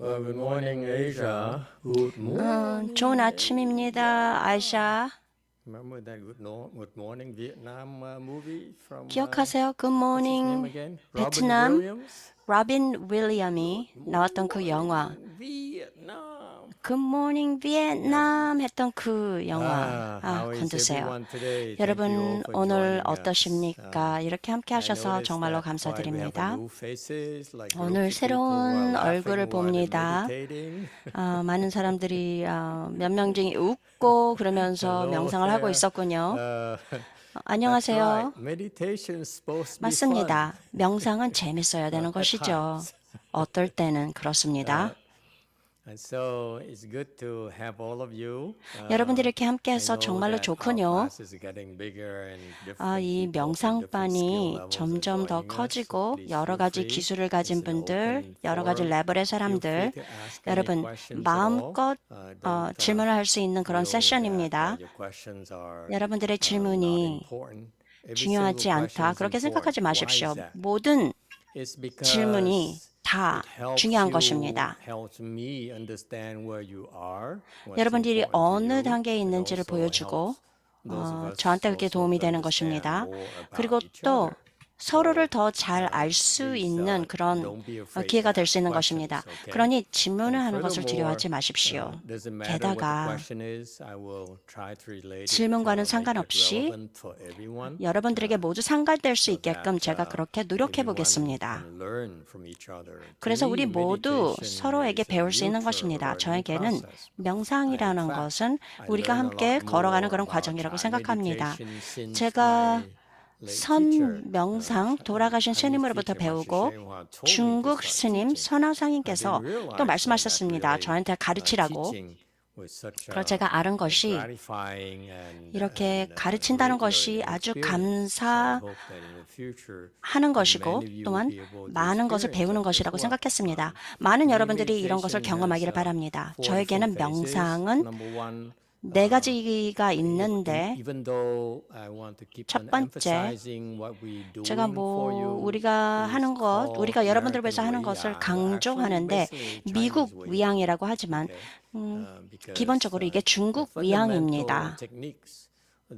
Well, good morning, Asia. Good morning. 좋은 아침입니다, 아이샤. Remember that Good Morning Vietnam movie from 기억하세요? what's his name 굿모닝 again? Robin 베트남, Williams. 로빈 윌리엄이 Good 나왔던 그 영화. morning, Vietnam. 굿모닝 비엔남 했던 그 영화. How is 건드세요. everyone today? Thank you all 여러분 for 오늘 joining us. 어떠십니까? 이렇게 함께 I 하셔서 noticed 정말로 that we have 감사드립니다. new faces, like 오늘 groups of people who are 새로운 얼굴을 laughing while they're 봅니다. meditating. 많은 사람들이 몇 명 중에 웃고 그러면서 Hello 명상을 하고 there. 있었군요. That's 안녕하세요. right. Meditation is supposed to be fun 맞습니다. 명상은 재밌어야 되는 at 것이죠. times. 어떨 때는 그렇습니다. And so it's good to have all of you. 여러분들이 이렇게 I 함께해서 know 정말로 that our 좋군요. class is getting bigger and different 이 people from different skill 명상반이 levels are 점점 더 joining us. So 커지고 please 여러 feel 가지 free. 기술을 It's 가진 an 분들, open 여러 가지 forum. 레벨의 Feel free 사람들, to ask any 여러분 questions at all. 마음껏 Don't 질문을 할 수 있는 그런 feel that 세션입니다. your questions are 여러분들의 not 질문이 important. Every 중요하지 single question 않다. is 그렇게 생각하지 important. Why 마십시오. is that? 모든 It's 질문이 because 다 it helps 중요한 you, 것입니다. helps me understand where you are, what's 여러분들이 important to 어느 you, 단계에 and 있는지를 also 보여주고 helps those of us 저한테 그게 also 도움이 to 되는 understand 것입니다. more 그리고 about each 또 other. 서로를 So 더 잘 알 수 please 있는 그런 don't be afraid 기회가 to 될 ask 수 있는 questions, 것입니다. okay? 그러니 질문을 And 하는 것을 두려워하지 furthermore, 마십시오. doesn't matter what the 게다가 question is, I will try to relate it, 질문과는 make it 상관없이 relevant for everyone. 여러분들에게 모두 상관될 수 So 있게끔 that 제가 그렇게 노력해 everyone 보겠습니다. can learn from each other. To 그래서 me, 우리 모두 meditation 서로에게 is a 배울 수 있는 mutual 것입니다. learning 저에게는 process. In 명상이라는 fact, 것은 I 우리가 learn a 함께 lot 걸어가는 more 그런 about 과정이라고 Thai 생각합니다. meditation since 제가 my late teacher, 선 명상 돌아가신 Chinese 스님으로부터 teacher Ma 배우고 Chisheng told me to 중국 start 스님 teaching. I 선화상인께서 didn't 또 realize then that 말씀하셨습니다. really 저한테 가르치라고. teaching was such 그걸 제가 알은 것이 gratifying and 이렇게 가르친다는 great 것이 learning 아주 experience. So I 감사하는 hope that in the future 것이고 many of you will 또한 be able to 많은 것을 experience 배우는 that as 것이라고 well. 생각했습니다. 많은 To me, 여러분들이 이런 것을 meditation 경험하기를 has 바랍니다. four different 저에게는 phases. 명상은 Number one, 네 가지가 있는데 even though I want to keep 첫 on 번째, emphasizing what we 제가 doing for you, 우리가 it is 하는 것, called 우리가 여러분들을 위해서 American 하는 way. 것을 Well, actually, 강조하는데 basically 미국 Chinese way. 위양이라고 하지만 Okay, because 기본적으로 이게 the 중국 fundamental 위양입니다. techniques,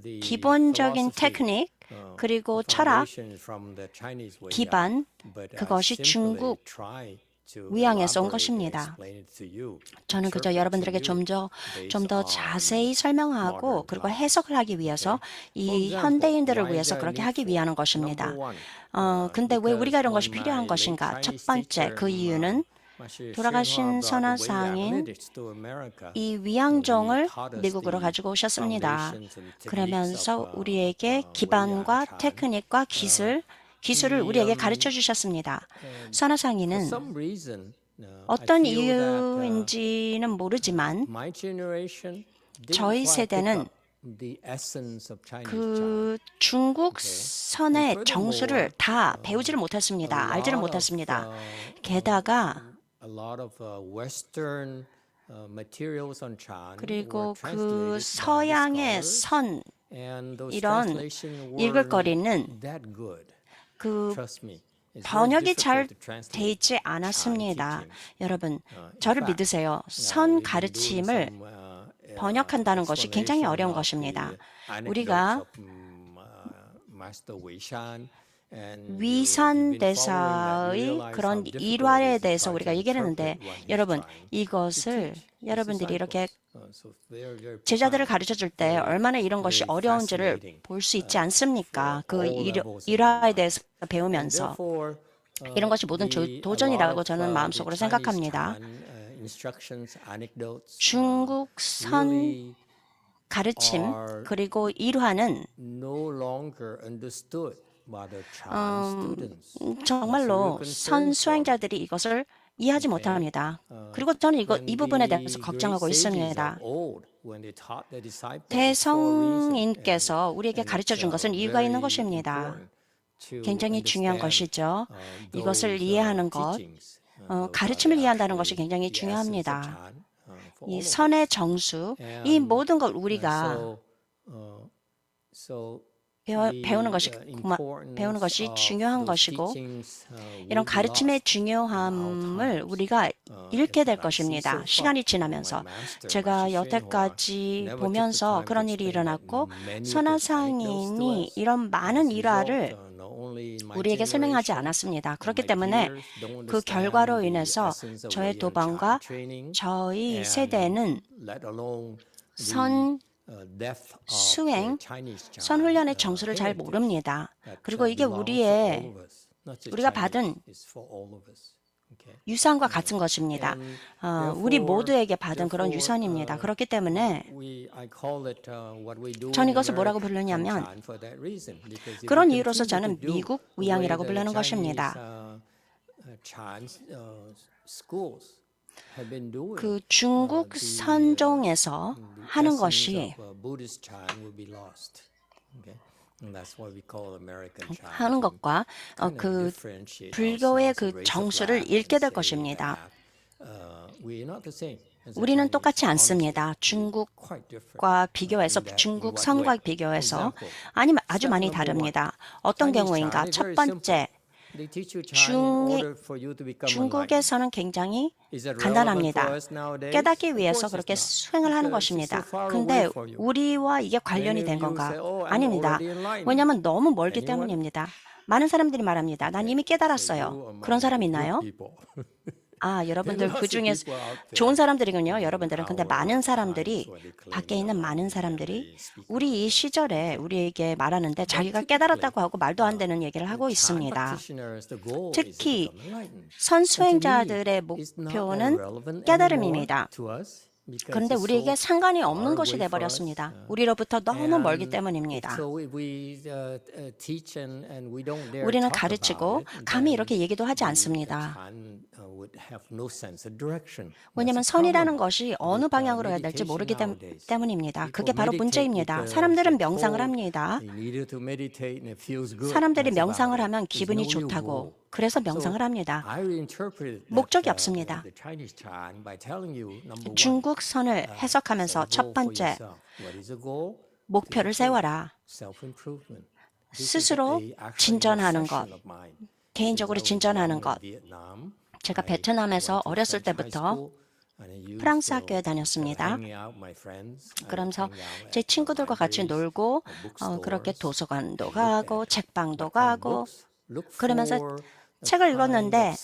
the 기본적인 philosophy, 테크닉 그리고 the 철학 foundation is from the Chinese way. 기반 But I 그것이 simply 중국 try to 위양에서 온 elaborate and 것입니다. explain it to you, 저는 그저 interpret to 여러분들에게 you 좀 더 based 자세히 on 설명하고 modern 그리고 times. 해석을 하기 위해서 For 이 example, 현대인들을 why is 위해서 there a 그렇게 need 하기 for? 위하는 Number 것입니다. one, 근데 왜 우리가 because 이런 것이 when my 필요한 late 것인가? 첫 Chinese 번째, teacher, 그 이유는 Master 돌아가신 Hsuan brought the way 선화상인 Academics to America. 이 He 위양종을 taught us 미국으로 the 가지고 오셨습니다. foundations and techniques 그러면서 of 우리에게 Wei 기반과 Yang Chan. 테크닉과 기술을 우리에게 가르쳐 주셨습니다. For 선화상인은 some reason, I 어떤 feel that 이유인지는 모르지만 my generation didn't 저희 quite pick 세대는 up the essence of Chinese 그 Chan. 중국 And 선의 정수를 furthermore, 다 배우지를 a 못했습니다. 알지를 lot of 못했습니다. 게다가 Western materials on Chan were 그리고 그 translated by the 서양의 scholars, 선 and those 이런 translation 읽을 weren't 거리는 that good. 그 Trust me, it's very 번역이 잘 difficult to 돼 translate 있지 Chan 않았습니다. teachings. 여러분, In 저를 fact, 믿으세요. we've 선 been doing 가르침을 some 번역한다는 것이 굉장히 explanation 어려운 of 것입니다. the anecdotes 우리가 of Master Wei Shan. And 위산 you've been following that, you 대사의 realize 그런 how difficult 일화에 it is to 대해서 try 우리가 to 얘기를 했는데 interpret what he's 여러분 trying to 이것을 teach his 여러분들이 이렇게 disciples. So very 제자들을 profound, 가르쳐 줄 때 very, 얼마나 이런 것이 very 어려운지를 fascinating 볼 수 있지 for 않습니까? 그 all levels of our 일화에 lives. 대해서 And 배우면서 therefore, 이런 것이 모든 a lot 도전이라고 of 저는 the 마음속으로 Chinese 생각합니다. Chan instructions, anecdotes 중국 선 really 가르침 are 그리고 일화는 no longer understood by the Chan students. 정말로 concerned 선 for. 수행자들이 이것을 이해하지 못합니다. 그리고 저는 이 부분에 대해서 걱정하고 있습니다. 대성인께서 우리에게 가르쳐 준 것은 이유가 있는 것입니다. 굉장히 중요한 것이죠. 이것을 이해하는 것, 가르침을 이해한다는 것이 굉장히 중요합니다. 이 선의 정수, 이 모든 걸 우리가 배우는 것이 중요한 것이고 이런 가르침의 중요함을 우리가 잃게 될 것입니다. 시간이 지나면서 제가 여태까지 보면서 그런 일이 일어났고 선화상인이 이런 많은 일화를 우리에게 설명하지 않았습니다. 그렇기 때문에 그 결과로 인해서 저의 도반과 저희 세대는 수행, 선훈련의 정수를 잘 모릅니다. 그리고 이게 우리가 받은 유산과 같은 것입니다. 우리 모두에게 받은 그런 유산입니다. 그렇기 때문에 전 이것을 뭐라고 부르냐면 그런 이유로서 저는 미국 위양이라고 부르는 것입니다. 그 중국 선종에서 하는 것이 하는 것과 그 불교의 그 정수를 잃게 될 것입니다. 우리는 똑같지 않습니다. 중국과 비교해서 중국 선과 비교해서 아니면 아주 많이 다릅니다. 어떤 경우인가? 첫 번째, 중국에서는 굉장히 간단합니다. 깨닫기 위해서 그렇게 수행을 하는 것입니다. 근데 우리와 이게 관련이 된 건가? 아닙니다. 왜냐하면 너무 멀기 때문입니다. 많은 사람들이 말합니다. 난 이미 깨달았어요. 그런 사람 있나요? 여러분들 그 중에 좋은 사람들이군요. 여러분들은. 근데 많은 사람들이 밖에 있는 많은 사람들이 우리 이 시절에 우리에게 말하는데 자기가 깨달았다고 하고 말도 안 되는 얘기를 하고 있습니다. 특히 선수행자들의 목표는 깨달음입니다. 그런데 우리에게 상관이 없는 것이 되어버렸습니다. 우리로부터 너무 멀기 때문입니다. 우리는 가르치고 감히 이렇게 얘기도 하지 않습니다. 왜냐하면 선이라는 것이 어느 방향으로 해야 될지 모르기 때문입니다. 그게 바로 문제입니다. 사람들은 명상을 합니다. 사람들이 명상을 하면 기분이 좋다고 그래서 명상을 합니다. 목적이 없습니다. 중국 선을 해석하면서 첫 번째, 목표를 세워라. 스스로 진전하는 것, 개인적으로 진전하는 것. 제가 베트남에서 어렸을 때부터 프랑스 학교에 다녔습니다. 그러면서 제 친구들과 같이 놀고 그렇게 도서관도 가고 책방도 가고 그러면서 책을 읽었는데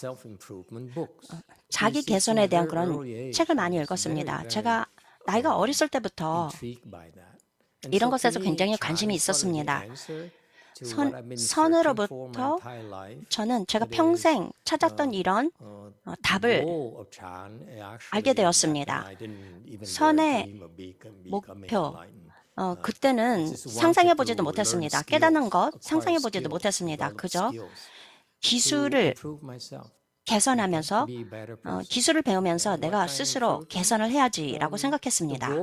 자기 개선에 대한 그런 책을 많이 읽었습니다. 제가 나이가 어렸을 때부터 이런 것에서 굉장히 관심이 있었습니다. 선으로부터 저는 제가 평생 찾았던 이런 답을 알게 되었습니다. 선의 목표, 그때는 상상해보지도 못했습니다. 깨닫는 것 상상해보지도 못했습니다. 그저 기술을 개선하면서 기술을 배우면서 내가 스스로 개선을 해야지라고 생각했습니다.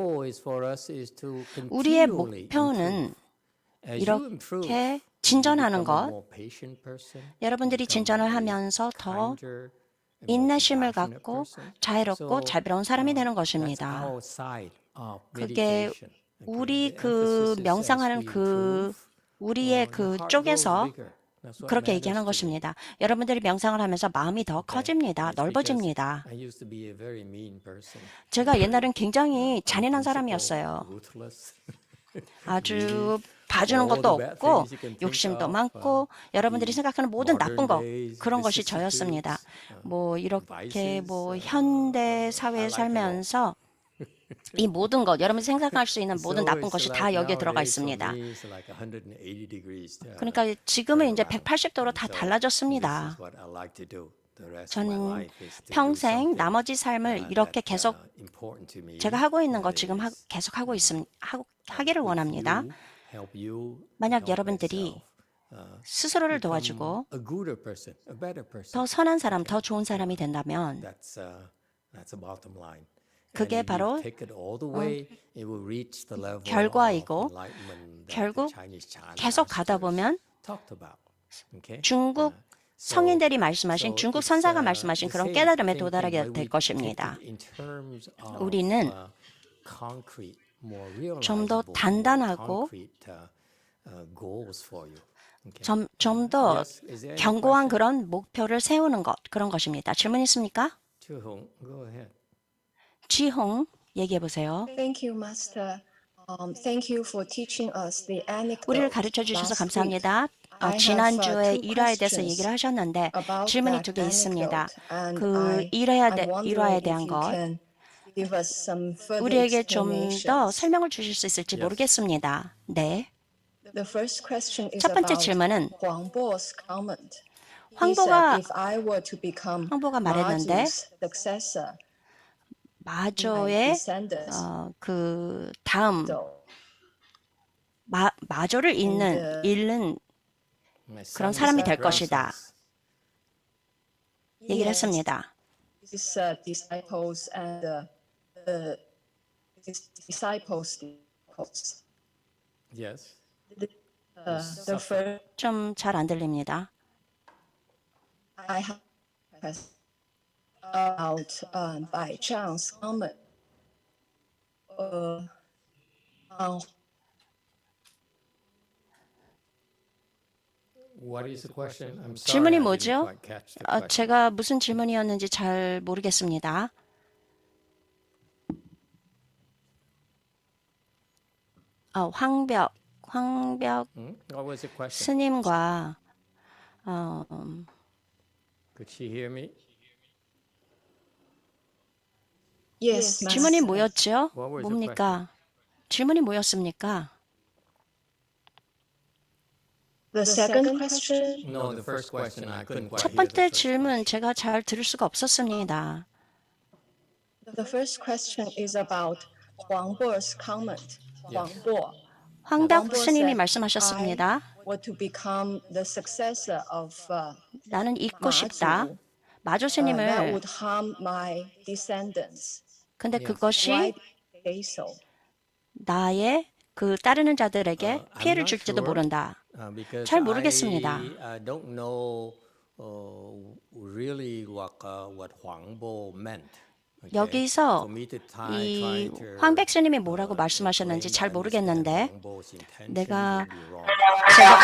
우리의 목표는 이렇게 진전하는 것, 여러분들이 진전을 하면서 더 인내심을 갖고 자애롭고 자비로운 사람이 되는 것입니다. 그게 우리 그 명상하는 우리의 그 쪽에서 그렇게 얘기하는 것입니다. 여러분들이 명상을 하면서 마음이 더 커집니다. 넓어집니다. 제가 옛날엔 굉장히 잔인한 사람이었어요. 아주 봐주는 것도 없고 욕심도 많고 여러분들이 생각하는 모든 나쁜 것 그런 것이 저였습니다. 이렇게 현대 사회에 살면서 이 모든 것, 여러분이 생각할 수 있는 모든 나쁜 것이 다 여기에 들어가 있습니다. 그러니까 지금은 이제 180도로 다 달라졌습니다. 저는 평생 나머지 삶을 이렇게 계속 제가 하고 있는 것 지금 계속 하기를 원합니다. 만약 여러분들이 스스로를 도와주고 더 선한 사람, 더 좋은 사람이 된다면 그게 바로 결과이고 결국 계속 가다 보면 중국 성인들이 말씀하신 중국 선사가 말씀하신 그런 깨달음에 도달하게 될 것입니다. 우리는 좀 더 단단하고 goals for you. Okay. 좀 더 Yes, is there any 견고한 question? 그런 목표를 세우는 것, 그런 것입니다. 질문 있습니까? Chu-Hong, go ahead. 지홍, 얘기해 보세요. Thank you, Master. Thank you for teaching us the 우리를 anecdote 가르쳐 주셔서 last week. 감사합니다. I have 지난주에 two 일화에 대해서 questions 얘기를 하셨는데 about 질문이 that 2개 있습니다. anecdote, and 그 I'm 일화에 wondering 대한 if you 것, can give us some further 우리에게 좀 더 explanations. 설명을 주실 수 있을지 Yes. 모르겠습니다. 네. The first question is 첫 번째 about 질문은 Huang Bo's comment. He 황보가 said, if I were to become 황보가 말했는데 Ma's successor, my 마조의 descendants, 그 다음 so 마조를 잃는 My 그런 sons 사람이 and 될 것이다. grandsons. 얘기를 했습니다. his disciples and his disciples. Yes. The first 좀 잘 안 들립니다. I have out by chance comment on What is the question? I'm sorry, 질문이 I didn't 뭐죠? quite catch the question. 제가 무슨 질문이었는지 잘 모르겠습니다. 황벽 What was the question? 스님과 Could she hear me? yes, 질문이 Master. 뭐였죠? What was the 뭡니까? 질문이 뭐였습니까? The second question No, the first question I couldn't quite 첫 hear the 번째 first 질문 제가 잘 들을 수가 없었습니다. the first question is about Huang Bo's comment. Huang Bo 황벽 스님이 말씀하셨습니다. were to become the successor of 나는 잊고 싶다. 마조 that 스님을 would harm my descendants. 근데 Yes. 그것이 Why they so? 나의 그 따르는 자들에게 I'm 피해를 not 줄지도 sure. 모른다. Because 잘 모르겠습니다. I don't know really what Huang Bo meant. Okay? 여기서 For me to 이 try to, 황백 스님이 뭐라고 말씀하셨는지 잘 explain, 모르겠는데 understand Huang Bo's intention 내가 may be wrong. 제가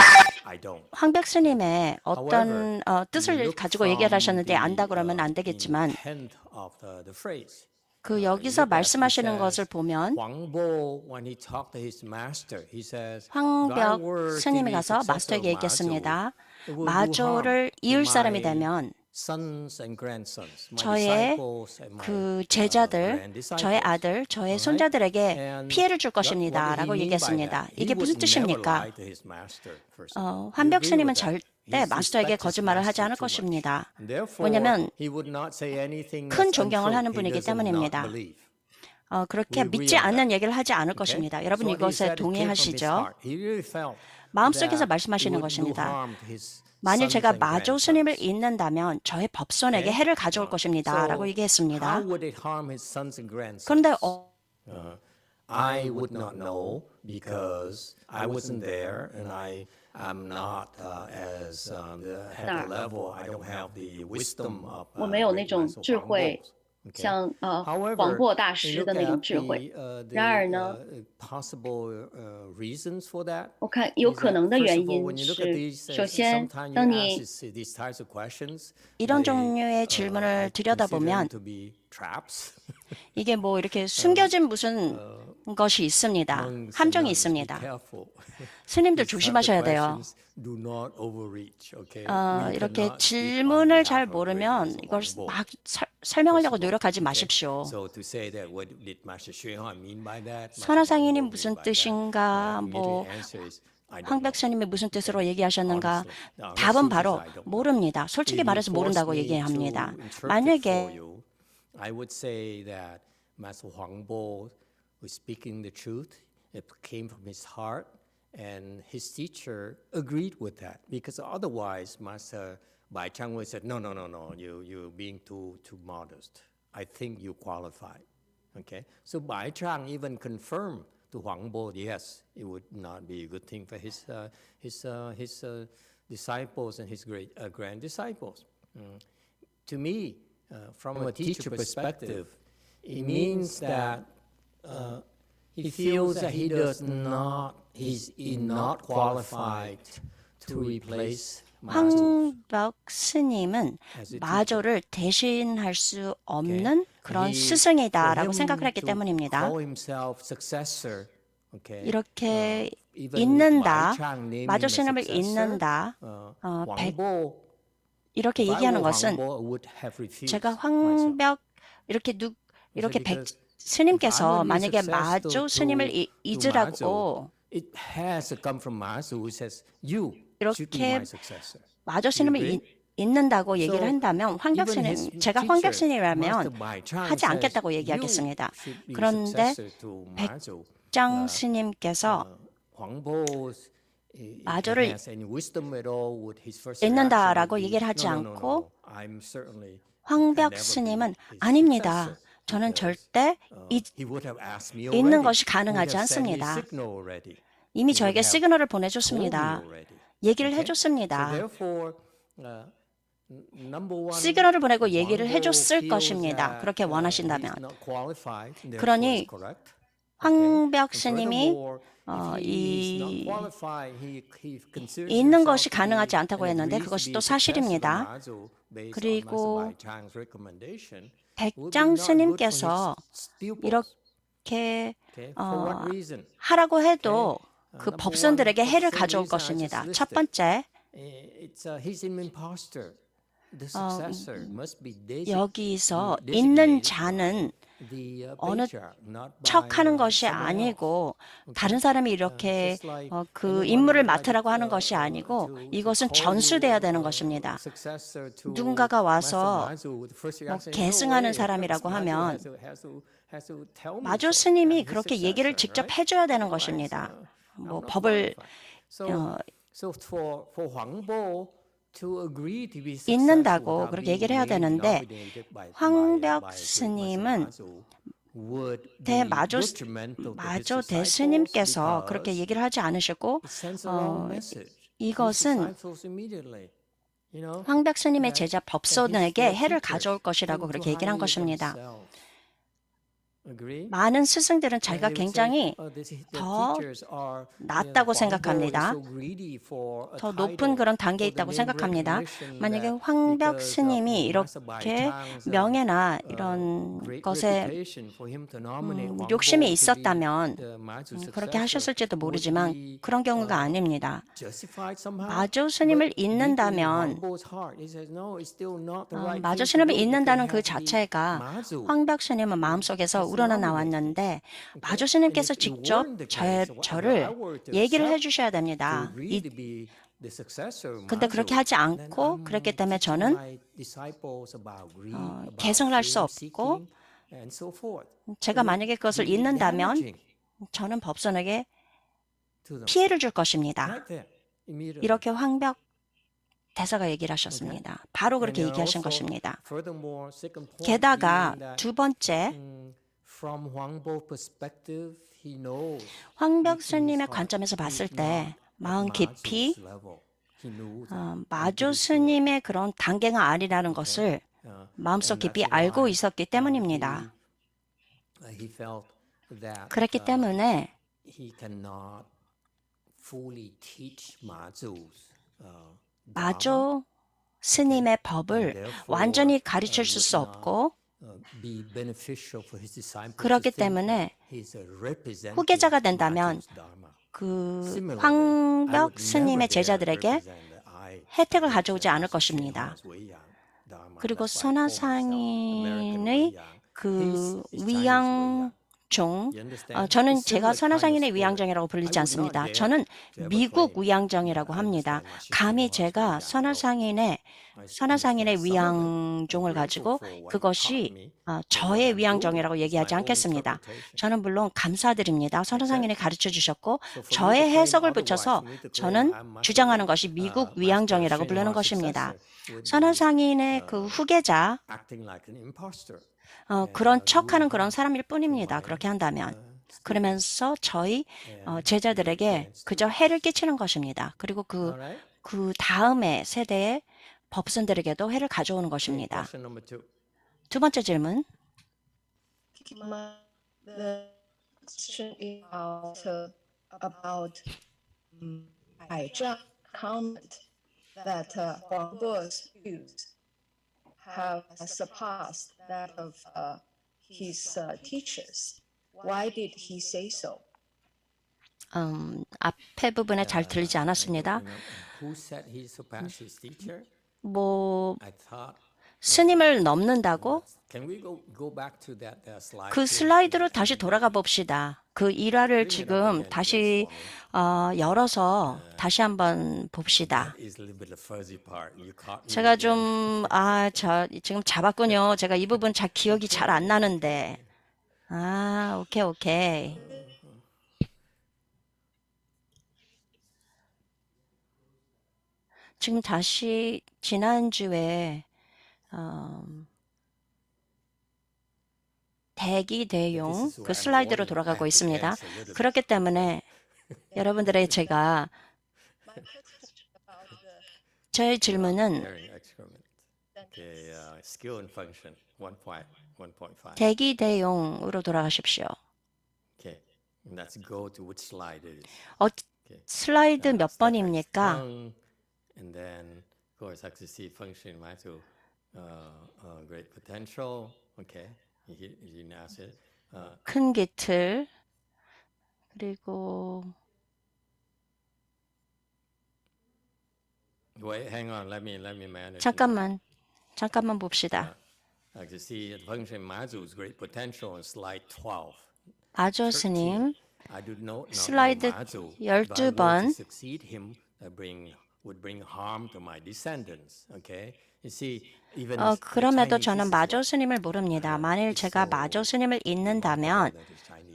I don't. 황백 스님의 어떤 However, 뜻을 look 가지고 from 얘기를 하셨는데 the, 안다 그러면 안 되겠지만 intent of the phrase. 그 여기서 Look at, he 말씀하시는 says, 것을 보면 Huang Bo, when he talked to his master, he says, 황벽 "If I were to 스님이 be 가서 successor 마스터에게 of 얘기했습니다. it will do 마조를 harm to 이을 사람이 my 되면 sons and grandsons, my 저의 disciples and my 그 제자들, grand disciples." 저의 아들, 저의 Alright? 손자들에게 And 피해를 줄 what did 것입니다. he 라고 mean by 얘기했습니다. that? He 이게 무슨 would never 뜻입니까? lie to his master, first of all. You 황벽 agree 스님은 with that? 절대 He 마스터에게 respects his 거짓말을 하지 master 않을 too much. 것입니다. And therefore, 왜냐하면 he would not say anything 큰 that's 존경을 하는 untrue. 분이기 He does not 때문입니다. believe. 그렇게 We agree 믿지 on 않는 that. 얘기를 하지 않을 Okay? 것입니다. 여러분 So he 이것에 said it came from his 동의하시죠? heart. He really felt 마음속에서 that 말씀하시는 it would do 것입니다. harm to his 만일 sons 제가 and 마조 grandsons. 스님을 잊는다면 저의 법손에게 Okay? 해를 가져올 것입니다. So 라고 얘기했습니다. how would it harm his sons and grandsons? 그런데 I would not know because I wasn't there and I'm not as the head of level. I don't have the wisdom of 我没有那种 great minds of 智 Huang 慧 Bo. Okay? 像However, 广博大 you 师 look 的那种 at 智慧。 the 然而呢， possible reasons for that. 我看有 is 可 that, 能的 first 原 of all, 因 when you look at 是， these, 首先， sometimes 当 you 你 ask these types of questions, 이런 they, 종류의 I 질문을 consider them 들여다보면 to be traps. 이게 뭐 이렇게 숨겨진 무슨 것이 있습니다. Monks and 함정이 nuns, be 있습니다. careful. 스님들 These type of 조심하셔야 돼요. questions do not overreach, okay? We 이렇게 cannot speak on 질문을 잘 behalf of 모르면 greatness of 이걸 Huang Bo. 막 설명하려고 First of all, 노력하지 okay? 마십시오. So to say that what did Master Xuan mean by that? Master 선화상인이 Huang Bo 무슨 mean by that? 뜻인가, My 뭐 immediate answer is I don't 황백 know. 스님이 무슨 뜻으로 얘기하셨는가? Honestly, 답은 the 바로 truth is I don't know. 모릅니다. 솔직히 If you 말해서 force 모른다고 me 얘기합니다. to interpret for 만약에 you, I would say that Master Huang Bo was speaking the truth. It came from his heart, and his teacher agreed with that. Because otherwise, Master Bai Chang would said, no, you're being too modest. I think you qualify. Okay, so Bai Chang even confirmed to Huang Bo, yes, it would not be a good thing for his disciples and his great grand disciples. To me, from a teacher perspective, it means that he feels that he's not qualified to replace 마조. 황벽 스님은 마조를 대신할 수 없는 그런 스승이다라고 생각을 했기 때문입니다. 이렇게 잇는다, 마조 스님을 잇는다, 이렇게 얘기하는 것은 제가 황벽 이렇게 백 스님께서 만약에 마조 스님을 잊으라고 이렇게 마조 스님을 잊는다고 얘기를 한다면 제가 황벽 스님이라면 하지 않겠다고 얘기하겠습니다. 그런데 백장 스님께서 마조를 잊는다라고 얘기를 하지 않고 황벽 스님은 아닙니다. 저는 절대 잊는 것이 가능하지 않습니다. 이미 저에게 시그널을 보내줬습니다. 얘기를 해줬습니다. 시그널을 보내고 얘기를 해줬을 것입니다. 그렇게 원하신다면. 그러니 황벽 스님이 있는 것이 가능하지 않다고 했는데 그것이 또 사실입니다. 그리고 백장 스님께서 이렇게 하라고 해도 그 법선들에게 해를 가져올 것입니다. 첫 번째, 여기서 있는 자는 어느 척하는 것이 아니고 다른 사람이 이렇게 그 임무를 맡으라고 하는 것이 아니고 이것은 전수돼야 되는 것입니다. 누군가가 와서 계승하는 사람이라고 하면 마조 스님이 그렇게 얘기를 직접 해줘야 되는 것입니다. 법을 있는다고 그렇게 얘기를 해야 되는데 황벽 스님은 마조 대스님께서 그렇게 얘기를 하지 않으셨고 이것은 황벽 스님의 제자 법손에게 해를 가져올 것이라고 그렇게 얘기를 한 것입니다. 많은 스승들은 자기가 굉장히 더 낫다고 생각합니다. 더 높은 그런 단계에 있다고 생각합니다. 만약에 황벽 스님이 이렇게 명예나 이런 것에 욕심이 있었다면 그렇게 하셨을지도 모르지만 그런 경우가 아닙니다. 마조 스님을 잊는다면 마조 스님을 잊는다는 그 자체가 황벽 스님은 마음속에서 우러나왔는데 마조 스님께서 직접 저를 얘기를 해주셔야 됩니다. 근데 그렇게 하지 않고 그랬기 때문에 저는 계승을 할 수 없고 제가 만약에 그것을 잊는다면 저는 법선에게 피해를 줄 것입니다. 이렇게 황벽 대사가 얘기를 하셨습니다. 바로 그렇게 얘기하신 것입니다. 게다가 두 번째, 황벽 스님의 관점에서 봤을 때 마음 깊이 마조 스님의 그런 단계가 아니라는 것을 마음속 깊이 알고 있었기 때문입니다. 그렇기 때문에 마조 스님의 법을 완전히 가르칠 수 없고 그렇기 때문에 후계자가 된다면 그 황벽 스님의 제자들에게 혜택을 가져오지 않을 것입니다. 그리고 선화상인의 그 위양종, 저는 제가 선화상인의 위양정이라고 불리지 않습니다. 저는 미국 위양정이라고 합니다. 감히 제가 선화상인의 위양종을 가지고 그것이 저의 위양정이라고 얘기하지 않겠습니다. 저는 물론 감사드립니다. 선화상인이 가르쳐 주셨고 저의 해석을 붙여서 저는 주장하는 것이 미국 위양정이라고 부르는 것입니다. 선화상인의 그 후계자, 그런 척하는 그런 사람일 뿐입니다. 그렇게 한다면. 그러면서 저희 제자들에게 그저 해를 끼치는 것입니다. 그리고 그 다음의 세대의 법선들에게도 해를 가져오는 것입니다. 두 번째 질문. The question is about 百丈 comment that Huang Bo's views have surpassed that of his teachers. Why did he say so? 앞에 부분에 잘 들리지 I don't 않았습니다. remember. Who said he surpassed his teacher? 뭐 I thought. 스님을 넘는다고? Can we go back to that slide? 그 슬라이드로 다시 돌아가 봅시다. 그 일화를 지금 다시 열어서 다시 한번 봅시다. Is a little bit the fuzzy part. You caught me 제가 again. 좀 지금 잡았군요. 제가 이 부분 잘 기억이 잘 안 나는데. 오케이. 지금 다시 지난주에 대기대용 그 슬라이드로 돌아가고 있습니다. 그렇기 때문에 여러분들의 제가 저의 질문은 Pairing experiment. Okay, skill and function 1.5. 대기대용으로 돌아가십시오. Okay, and let's go to which slide it is. 슬라이드 몇 번입니까? And then, of course, I see function right to great potential. Okay, you now said. 큰 기틀 그리고 Wait, hang on. Let me manage. 잠깐만 봅시다. I can see function Mazu's great potential on slide 12. 마조 스님 I do not know 슬라이드 Mazu. If I 12번. were to succeed him, would bring harm to my descendants. Okay, you see, even the 그럼에도 Chinese, 저는 this is 마조 what- 스님을 모릅니다. 만일 제가 마조 스님을 잊는다면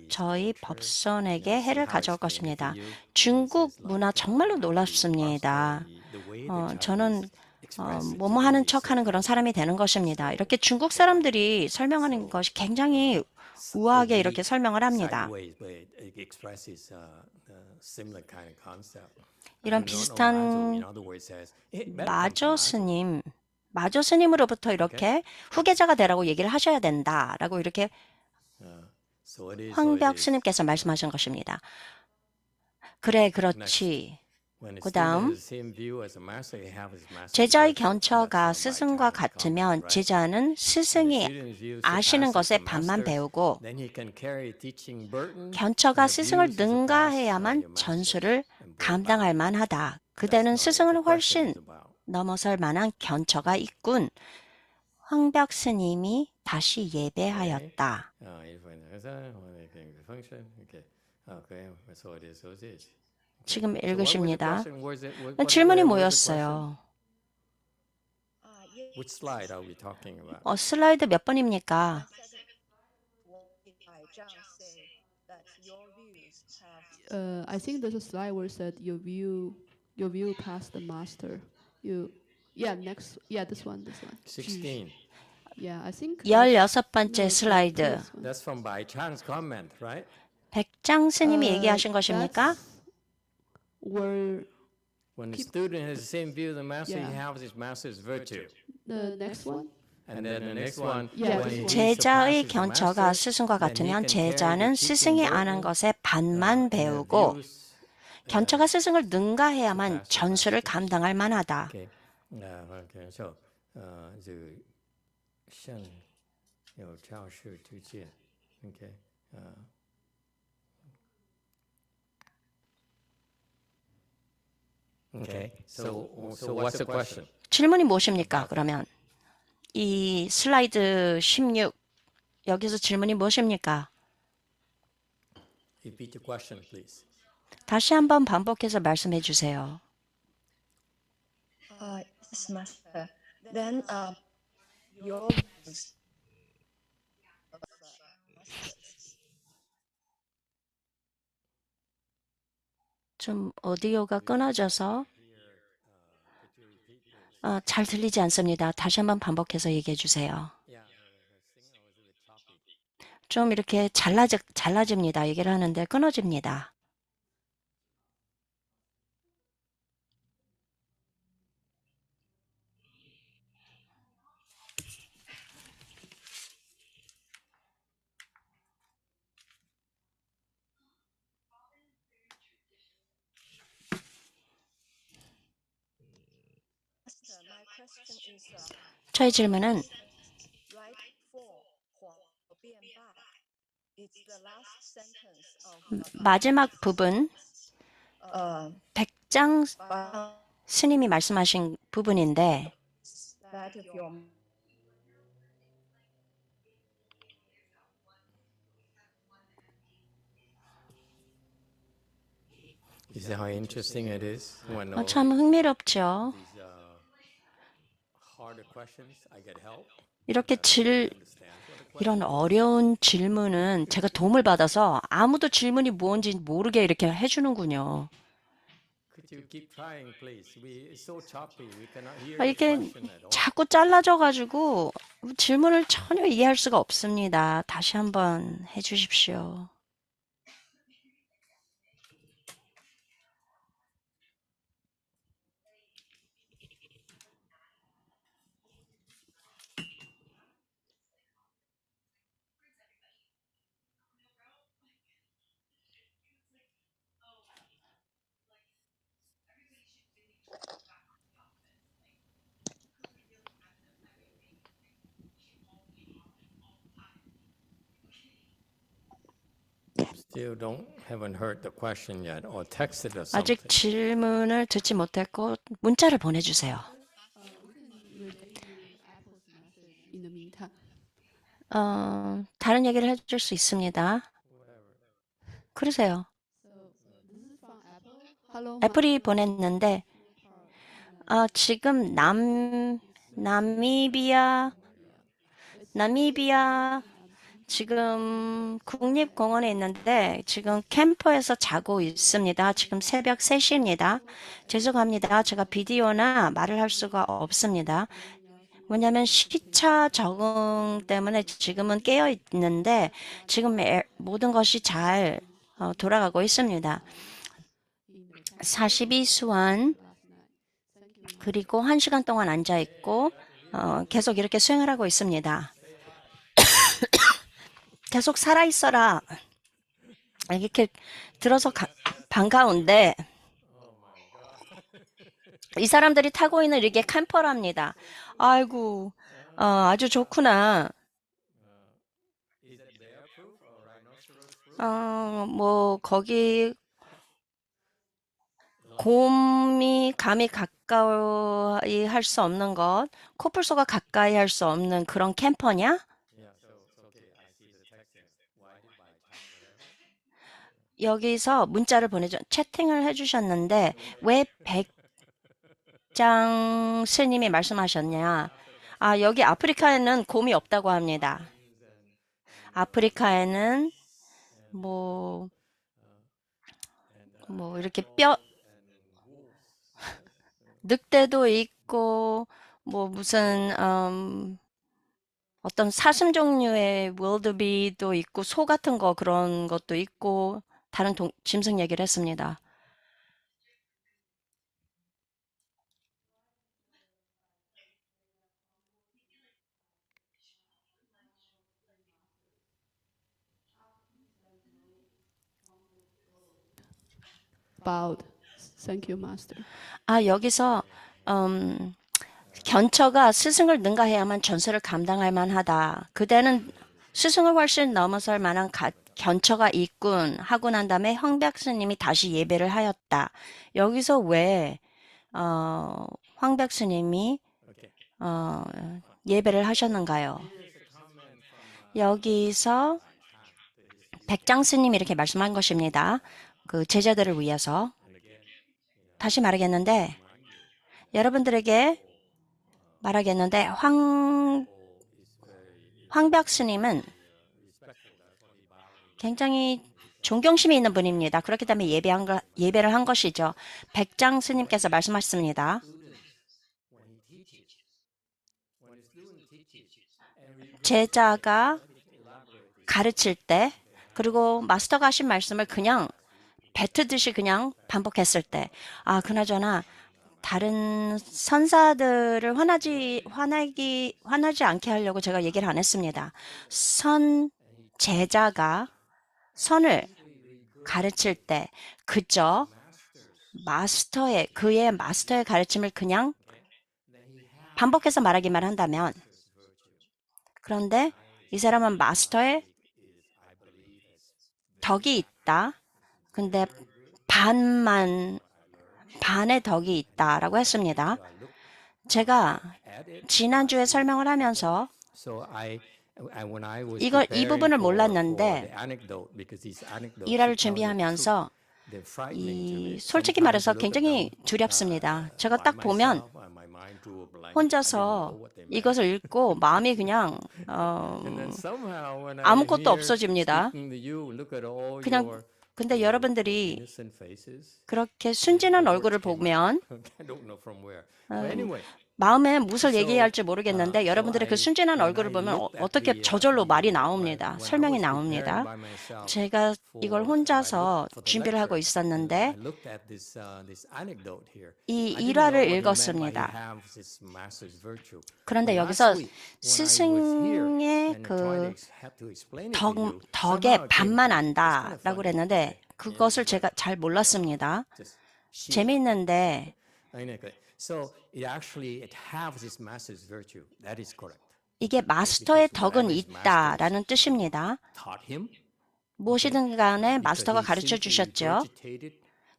저희 법선에게 해를 가져올 것입니다. 중국 문화 정말로 놀랍습니다. 저는 뭐뭐 하는 척하는 그런 사람이 되는 것입니다. 이렇게 중국 사람들이 설명하는 것이 굉장히 우아하게 이렇게 설명을 합니다. sideways, but it expresses similar kind of concept. 이런 I do not know 비슷한 Mazu, in other words, says, "It better come from Mazu." 마조 스님으로부터 이렇게 후계자가 되라고 얘기를 하셔야 된다라고 이렇게 So it is, 황벽 스님께서 말씀하신 것입니다. 그래, 그렇지. When a 그다음, student has the same view as a master, he has his master's 제자의 virtue. 견처가 That's from 스승과 my Chinese 같으면 comment, right? 제자는 스승이 Student's view 아시는 surpasses 것의 the 반만 master, 배우고 then he can carry teaching burden, 견처가 and the 스승을 views surpassed by 능가해야만 the master 전수를 and brought back. 감당할 만하다. That's 그대는 not what 스승을 the question 훨씬 is about. 넘어설 만한 견처가 있군. 황벽 스님이 다시 예배하였다. 지금 읽으십니다. 질문이 뭐였어요? Which slide are we talking about? 슬라이드 몇 번입니까? I think there's a slide where it said your view past the master. This one. 16. Yeah, I think. 16번째 슬라이드. this one. That's from Bai Chang's comment, right? 백장 스님이 얘기하신 것입니까? Where When the student has the same view as the master, he Yeah. has his master's virtue. the next one? And then the next one, Yeah, when this he one. 제자의 surpasses the 견처가 master, 스승과 then he 같으면 can carry 제자는 the teaching 스승이 burden, 아는 것의 반만 and have 배우고 views, 견처가 스승을 능가해야만 전수를 감당할 만하다. Okay. Okay. So, 这个向有教师推荐 Okay. Okay. So what's the question? 질문이 무엇입니까? 그러면 이 슬라이드 16 여기서 질문이 무엇입니까? Repeat the question, please. 다시 한번 반복해서 말씀해 주세요. Yes, Master. Then your views 좀 오디오가 끊어져서 잘 들리지 않습니다. 다시 한번 반복해서 얘기해 주세요. 좀 이렇게 잘라집니다. 얘기를 하는데 끊어집니다. question is 저의 질문은 right for 黄变败. It's the last sentence of 마지막 부분, 백장 스님이 말씀하신 부분인데 that of your You see how interesting it is when all 참 흥미롭죠. these harder questions, I get help. 이렇게 이런 어려운 질문은 제가 도움을 받아서 아무도 질문이 뭔지 모르게 이렇게 해주는군요. Could you keep trying, please? It's so choppy. We cannot hear the 이게 question at all. 자꾸 잘라져가지고 질문을 전혀 이해할 수가 없습니다. 다시 한번 해주십시오. Still haven't heard the question yet or texted us 아직 something. 질문을 듣지 못했고 문자를 보내주세요. In the meantime. 다른 얘기를 해줄 수 있습니다. 그러세요. Hello. 애플이 보냈는데 지금 나미비아 지금 국립공원에 있는데 지금 캠퍼에서 자고 있습니다. 지금 새벽 3시입니다. 죄송합니다. 제가 비디오나 말을 할 수가 없습니다. 왜냐하면 시차 적응 때문에 지금은 깨어 있는데 지금 모든 것이 잘 돌아가고 있습니다. 42수완 그리고 1시간 동안 앉아 있고 계속 이렇게 수행을 하고 있습니다. 계속 살아있어라. 이렇게 들어서 반가운데 이 사람들이 타고 있는 이게 캠퍼랍니다. 아이고, 아주 좋구나. 뭐 거기 감이 가까이 할 수 없는 것, 코뿔소가 가까이 할 수 없는 그런 캠퍼냐? 여기서 문자를 채팅을 해주셨는데 왜 백장 스님이 말씀하셨냐? 여기 아프리카에는 곰이 없다고 합니다. 아프리카에는 뭐 이렇게 늑대도 있고 뭐 무슨 어떤 사슴 종류의 wildebeest도 있고 소 같은 거 그런 것도 있고 다른 짐승 얘기를 했습니다. Bowed. Thank you, Master. 여기서 견처가 스승을 능가해야만 전세를 감당할 만하다. 그대는 스승을 훨씬 넘어설 만한 견처가 있군 하고 난 다음에 황백스님이 다시 예배를 하였다. 여기서 왜 황백스님이 예배를 하셨는가요? 여기서 백장스님이 이렇게 말씀한 것입니다. 그 제자들을 위해서 다시 말하겠는데 여러분들에게 말하겠는데 황백스님은 굉장히 존경심이 있는 분입니다. 그렇기 때문에 예배를 한 것이죠. 백장 스님께서 말씀하셨습니다. 제자가 가르칠 때 그리고 마스터가 하신 말씀을 그냥 뱉듯이 그냥 반복했을 때 그나저나 다른 선사들을 화나지 않게 하려고 제가 얘기를 안 했습니다. 제자가 선을 가르칠 때 그저 그의 마스터의 가르침을 그냥 반복해서 말하기만 한다면, 그런데 이 사람은 마스터의 덕이 있다. 근데 반의 덕이 있다라고 했습니다. 제가 지난주에 설명을 하면서 이 부분을 몰랐는데 일화를 준비하면서 솔직히 말해서 굉장히 두렵습니다. 제가 딱 보면 혼자서 이것을 읽고 마음이 그냥 아무것도 없어집니다. 그냥 근데 여러분들이 그렇게 순진한 얼굴을 보면 마음에 무엇을 얘기해야 할지 모르겠는데 여러분들의 그 순진한 얼굴을 보면 어떻게 저절로 말이 나옵니다. 설명이 나옵니다. 제가 이걸 혼자서 준비를 하고 있었는데 이 일화를 읽었습니다. 그런데 여기서 스승의 그 덕의 반만 안다라고 그랬는데 그것을 제가 잘 몰랐습니다. 재미있는데 이게 마스터의 덕은 있다라는 뜻입니다. 무엇이든 간에 마스터가 가르쳐 주셨죠.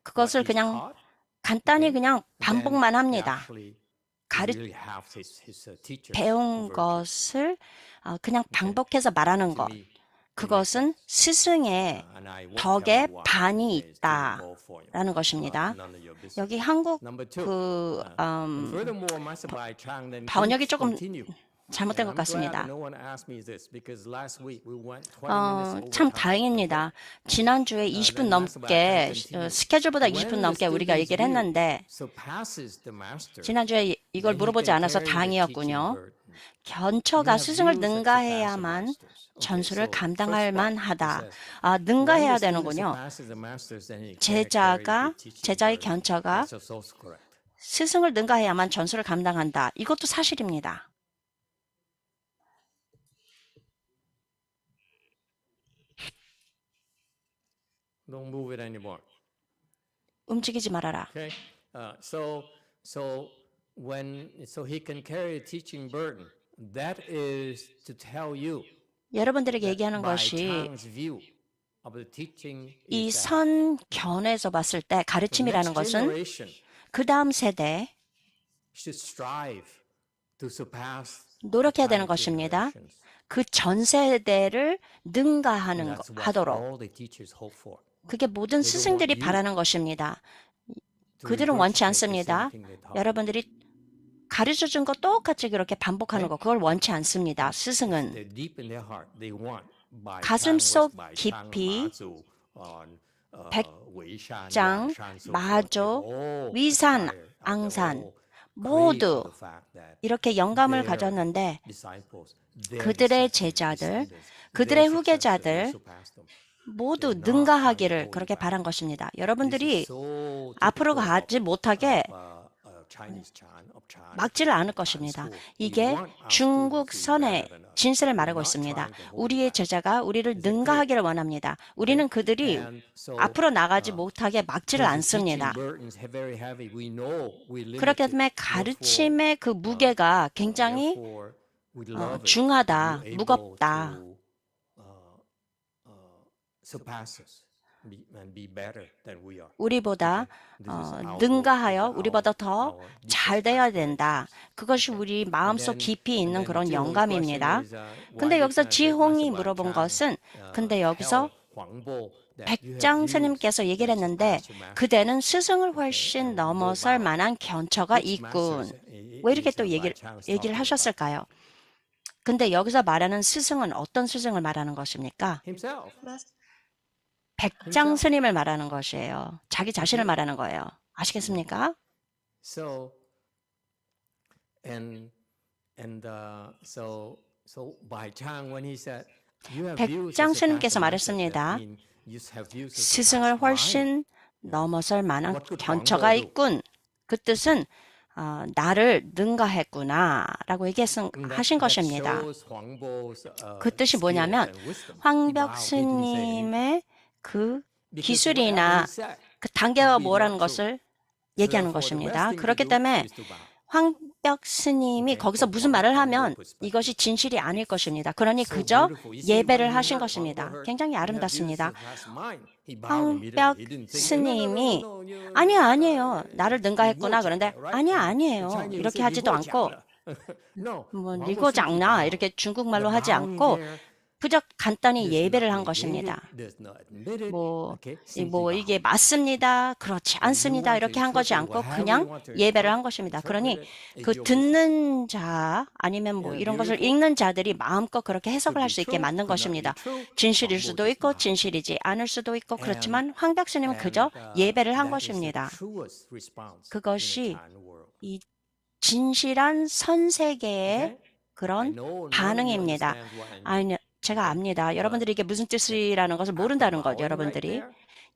그것을 그냥 간단히 그냥 반복만 합니다. 배운 것을 그냥 반복해서 말하는 것. 그것은 스승의 덕에 반이 있다라는 것입니다. 여기 한국 번역이 조금 잘못된 것 같습니다. 참 다행입니다. 지난주에 20분 넘게 스케줄보다 20분 넘게 우리가 얘기를 했는데 지난주에 이걸 물어보지 않아서 다행이었군요. 견처가 스승을 능가해야만 전수를 감당할 만하다. 능가해야 되는군요. 제자의 견처가 스승을 능가해야만 전수를 감당한다. 이것도 사실입니다. Don't move it anymore. 움직이지 말아라. Okay. So he can carry a teaching burden. That is to tell you. 여러분들에게 얘기하는 것이 이 선견에서 봤을 때 가르침이라는 것은 그 다음 세대 노력해야 되는 것입니다. 그 전 세대를 능가하도록 그게 모든 스승들이 바라는 것입니다. 그들은 원치 않습니다. 여러분들이 가르쳐준 거 똑같이 그렇게 반복하는 거 그걸 원치 않습니다. 스승은 가슴속 깊이 백장, 마조, 위산, 앙산 모두 이렇게 영감을 가졌는데 그들의 제자들, 그들의 후계자들 모두 능가하기를 그렇게 바란 것입니다. 여러분들이 앞으로 가지 못하게 막지를 않을 것입니다. 이게 중국 선의 진실을 말하고 있습니다. 우리의 제자가 우리를 능가하기를 원합니다. 우리는 그들이 앞으로 나가지 못하게 막지를 않습니다. 그렇기 때문에 가르침의 그 무게가 굉장히 중하다, 무겁다. 우리보다 능가하여 우리보다 더 잘 되어야 된다. 그것이 우리 마음속 깊이 있는 그런 영감입니다. 근데 여기서 지홍이 물어본 것은 근데 여기서 백장 스님께서 얘기를 했는데 그대는 스승을 훨씬 넘어설 만한 견처가 있군. 왜 이렇게 또 얘기를 하셨을까요? 근데 여기서 말하는 스승은 어떤 스승을 말하는 것입니까? 백장 스님을 말하는 것이에요. 자기 자신을 말하는 거예요. 아시겠습니까? 백장 스님께서 말했습니다. 스승을 훨씬 넘어설 만한 견처가 있군. 그 뜻은 나를 능가했구나 라고 얘기하신 것입니다. 그 뜻이 뭐냐면 황벽 스님의 그 기술이나 그 단계가 뭐라는 것을 얘기하는 것입니다. 그렇기 때문에 황벽 스님이 거기서 무슨 말을 하면 이것이 진실이 아닐 것입니다. 그러니 그저 예배를 하신 것입니다. 굉장히 아름답습니다. 황벽 스님이 아니에요. 나를 능가했구나. 그런데 아니에요. 이렇게 하지도 않고 뭐 리고장나 이렇게 중국말로 하지 않고 그저 간단히 예배를 한 것입니다. 뭐 이게 맞습니다. 그렇지 않습니다. 이렇게 한 것이 않고 그냥 예배를 한 것입니다. 그러니 그 듣는 자 아니면 뭐 이런 것을 읽는 자들이 마음껏 그렇게 해석을 할 수 있게 만든 것입니다. 진실일 수도 있고 진실이지 않을 수도 있고 그렇지만 황벽 스님은 그저 예배를 한 것입니다. 그것이 이 진실한 선세계의 그런 반응입니다. 아니, 제가 압니다. 여러분들이 이게 무슨 뜻이라는 것을 모른다는 것, 여러분들이.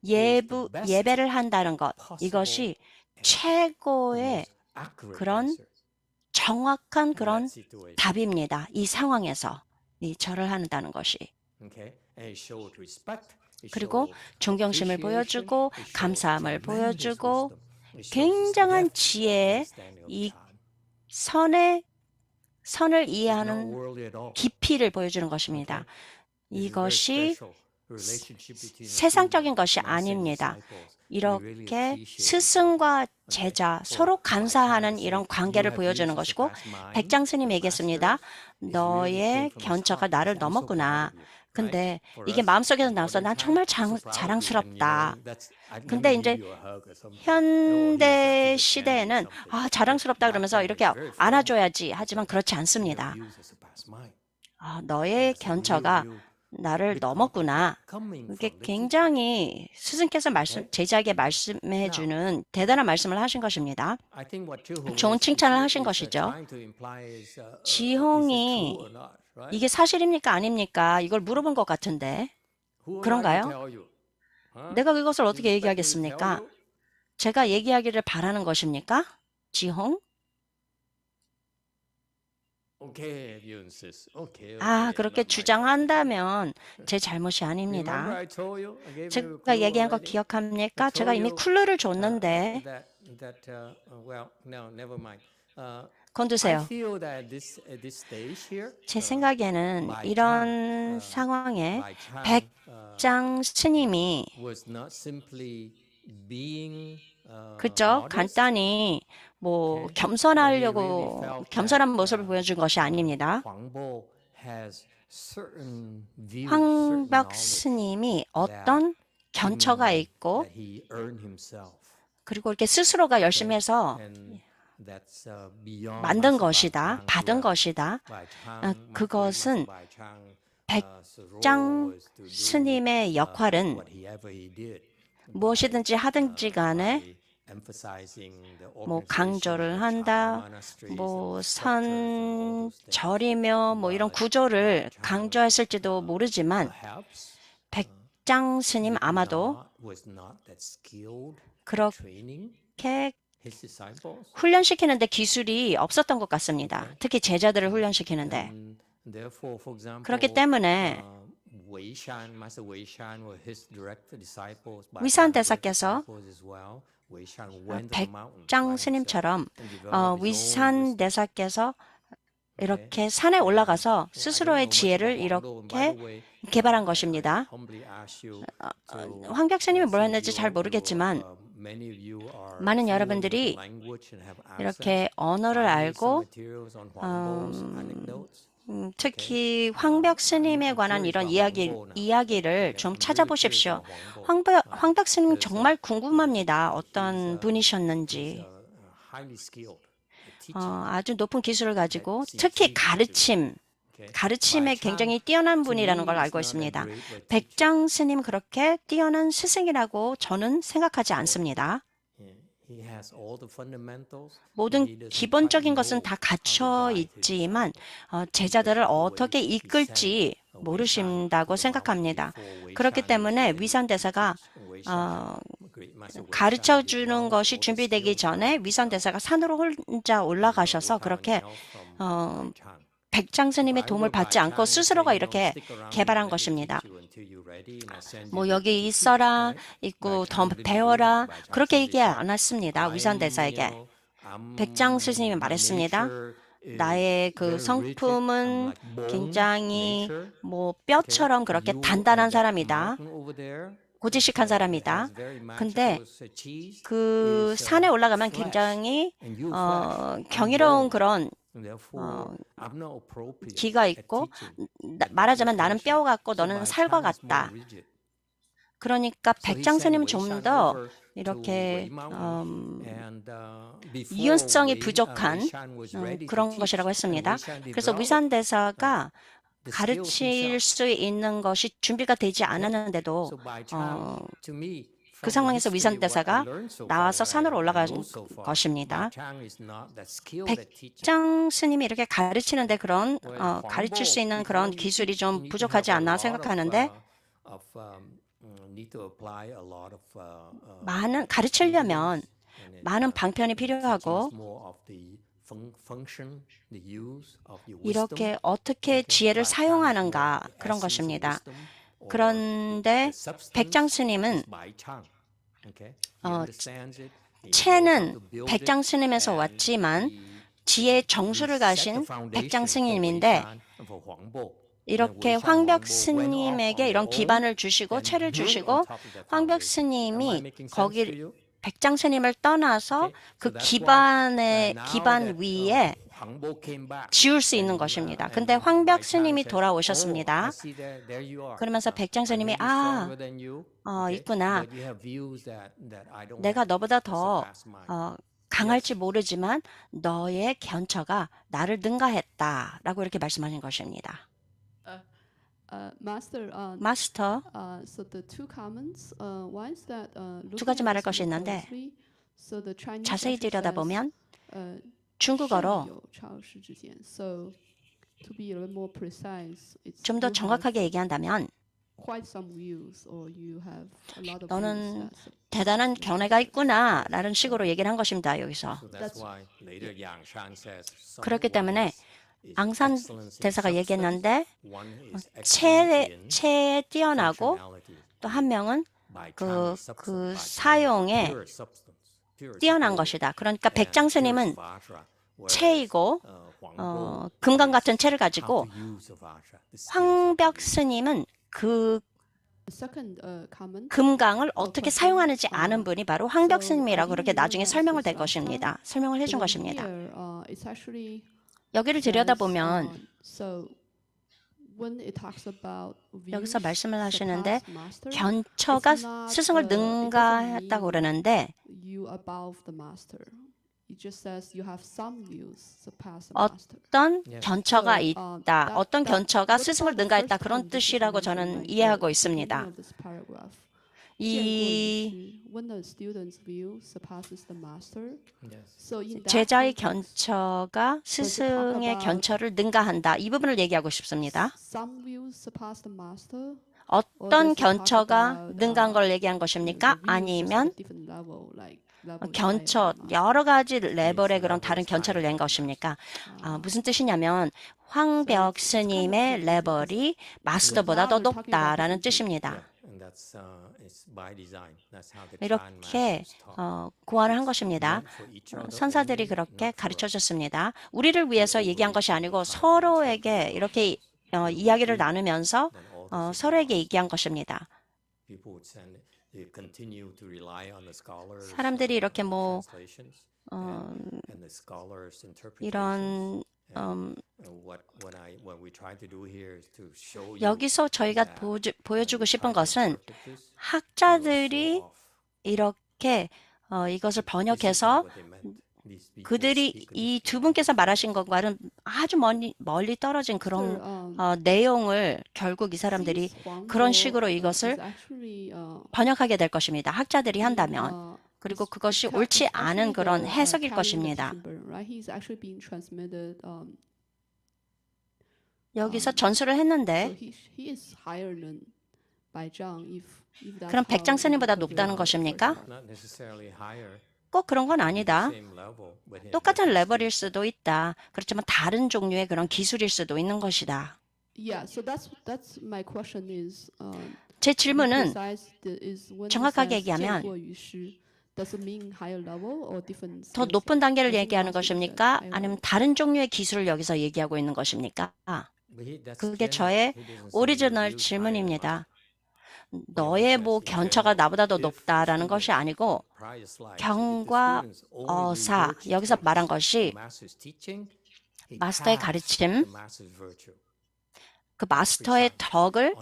예배를 한다는 것, 이것이 최고의 그런 정확한 그런 답입니다. 이 상황에서 이 절을 한다는 것이. 그리고 존경심을 보여주고 감사함을 보여주고 굉장한 지혜의 이 선을 이해하는 깊이를 보여주는 것입니다. 이것이 세상적인 것이 아닙니다. 이렇게 스승과 제자 서로 감사하는 이런 관계를 보여주는 것이고 백장 스님이 얘기했습니다. 너의 견처가 나를 넘었구나. 근데 이게 마음속에서 나와서 난 정말 자랑스럽다. 근데 이제 현대 시대에는 자랑스럽다 그러면서 이렇게 안아줘야지. 하지만 그렇지 않습니다. 너의 견처가 나를 넘었구나. 이게 굉장히 스승께서 제자에게 말씀해 주는 대단한 말씀을 하신 것입니다. 좋은 칭찬을 하신 것이죠. 지홍이 이게 사실입니까? 아닙니까? 이걸 물어본 것 같은데. 그런가요? 내가 그것을 어떻게 얘기하겠습니까? 제가 얘기하기를 바라는 것입니까? 지홍? 그렇게 주장한다면 제 잘못이 아닙니다. 제가 얘기한 거 기억합니까? 제가 이미 쿨러를 줬는데 건두세요. 제 생각에는 이런 상황에 백장 스님이 그죠? 간단히 뭐 겸손하려고 겸손한 모습을 보여준 것이 아닙니다. 황벽 스님이 어떤 견처가 있고 그리고 이렇게 스스로가 열심히 해서 만든 것이다, 받은 것이다. 그것은 백장 스님의 역할은 무엇이든지 하든지 간에 뭐 강조를 한다, 뭐 선절이며 뭐 이런 구조를 강조했을지도 모르지만 백장 스님 아마도 그렇게 훈련시키는데 기술이 없었던 것 같습니다. 특히 제자들을 훈련시키는데. 그렇기 때문에 위산 대사께서 백장 스님처럼 위산 대사께서 이렇게 산에 올라가서 스스로의 지혜를 이렇게 개발한 것입니다. 황벽 스님이 뭘 했는지 잘 모르겠지만 많은 여러분들이 이렇게 언어를 알고 특히 황벽 스님에 관한 이런 이야기를 좀 찾아보십시오. 황벽 스님 정말 궁금합니다. 어떤 분이셨는지. 아주 높은 기술을 가지고 특히 가르침에 굉장히 뛰어난 분이라는 걸 알고 있습니다. 백장 스님 그렇게 뛰어난 스승이라고 저는 생각하지 않습니다. 모든 기본적인 것은 다 갖춰 있지만 제자들을 어떻게 이끌지 모르신다고 생각합니다. 그렇기 때문에 위산 대사가 가르쳐 주는 것이 준비되기 전에 위산 대사가 산으로 혼자 올라가셔서 그렇게 백장 스님의 도움을 받지 않고 스스로가 이렇게 개발한 것입니다. 뭐 여기 있어라, 있고 더 배워라 그렇게 얘기 안 했습니다. 위산 대사에게. 백장 스님이 말했습니다. 나의 그 성품은 굉장히 뭐 뼈처럼 그렇게 단단한 사람이다. 고지식한 사람이다. 근데 그 산에 올라가면 굉장히 경이로운 그런 기가 있고 말하자면 나는 뼈 같고 너는 살과 같다. 그러니까 백장스님 좀 더 이렇게 이윤성이 부족한 그런 것이라고 했습니다. 그래서 위산대사가 가르칠 수 있는 것이 준비가 되지 않았는데도 그 상황에서 위산대사가 나와서 산으로 올라간 것입니다. 백장 스님이 이렇게 가르치는데 그런 가르칠 수 있는 그런 기술이 좀 부족하지 않나 생각하는데 많은 가르치려면 많은 방편이 필요하고 이렇게 어떻게 지혜를 사용하는가 그런 것입니다. 그런데 백장 스님은 체는 백장 스님에서 왔지만 지혜의 정수를 가신 백장 스님인데 이렇게 황벽 스님에게 이런 기반을 주시고 체를 주시고 황벽 스님이 거기 백장 스님을 떠나서 그 기반 위에 지울 수 있는 것입니다. 근데 황벽 스님이 돌아오셨습니다. 그러면서 백장 스님이 있구나. 내가 너보다 더 강할지 모르지만 너의 견처가 나를 능가했다라고 이렇게 말씀하신 것입니다. 마스터, 두 가지 말할 것이 있는데 자세히 들여다보면 중국어로 좀 더 정확하게 얘기한다면 너는 대단한 견해가 있구나 라는 식으로 얘기를 한 것입니다. 여기서. 그렇기 때문에 앙산 대사가 얘기했는데 체에 뛰어나고 또 한 명은 그 사용에 뛰어난 것이다. 그러니까 백장 스님은 체이고 금강 같은 체를 가지고 황벽 스님은 그 금강을 어떻게 사용하는지 아는 분이 바로 황벽 스님이라고 그렇게 나중에 설명을 될 것입니다. 설명을 해준 것입니다. 여기를 들여다보면 여기서 말씀을 하시는데 견처가 스승을 능가했다고 그러는데 어떤 견처가 있다. 어떤 견처가 스승을 능가했다. 그런 뜻이라고 저는 이해하고 있습니다. 이 제자의 견처가 스승의 견처를 능가한다. 이 부분을 얘기하고 싶습니다. 어떤 견처가 능가한 걸 얘기한 것입니까? 아니면 견처, 여러 가지 레벨의 그런 다른 견처를 낸 것입니까? 무슨 뜻이냐면 황벽 스님의 레벨이 마스터보다 더 높다라는 뜻입니다. 이렇게 고안을 한 것입니다. 선사들이 그렇게 가르쳐줬습니다. 우리를 위해서 얘기한 것이 아니고 서로에게 이렇게 이야기를 나누면서 서로에게 얘기한 것입니다. 사람들이 이렇게 이런 여기서 저희가 보여주고 싶은 것은 학자들이 이렇게 이것을 번역해서 그들이 이 두 분께서 말하신 것과는 아주 멀리 떨어진 그런 내용을 결국 이 사람들이 그런 식으로 이것을 번역하게 될 것입니다. 학자들이 한다면. 그리고 그것이 옳지 않은 그런 해석일 것입니다. 여기서 전수를 했는데 그럼 백장 스님보다 높다는 것입니까? 꼭 그런 건 아니다. 똑같은 레벨일 수도 있다. 그렇지만 다른 종류의 그런 기술일 수도 있는 것이다. 제 질문은 정확하게 얘기하면 does it mean higher level or different 더 skill 높은 set? 단계를 I think 얘기하는 master is 것입니까? higher 아니면 level. 다른 종류의 기술을 여기서 얘기하고 있는 것입니까? 그게 저의 오리지널 질문입니다. 너의 뭐 견처가 나보다 더 높다라는 것이 아니고 경과 어사, 여기서 말한 것이 마스터의 가르침, 그 마스터의 덕을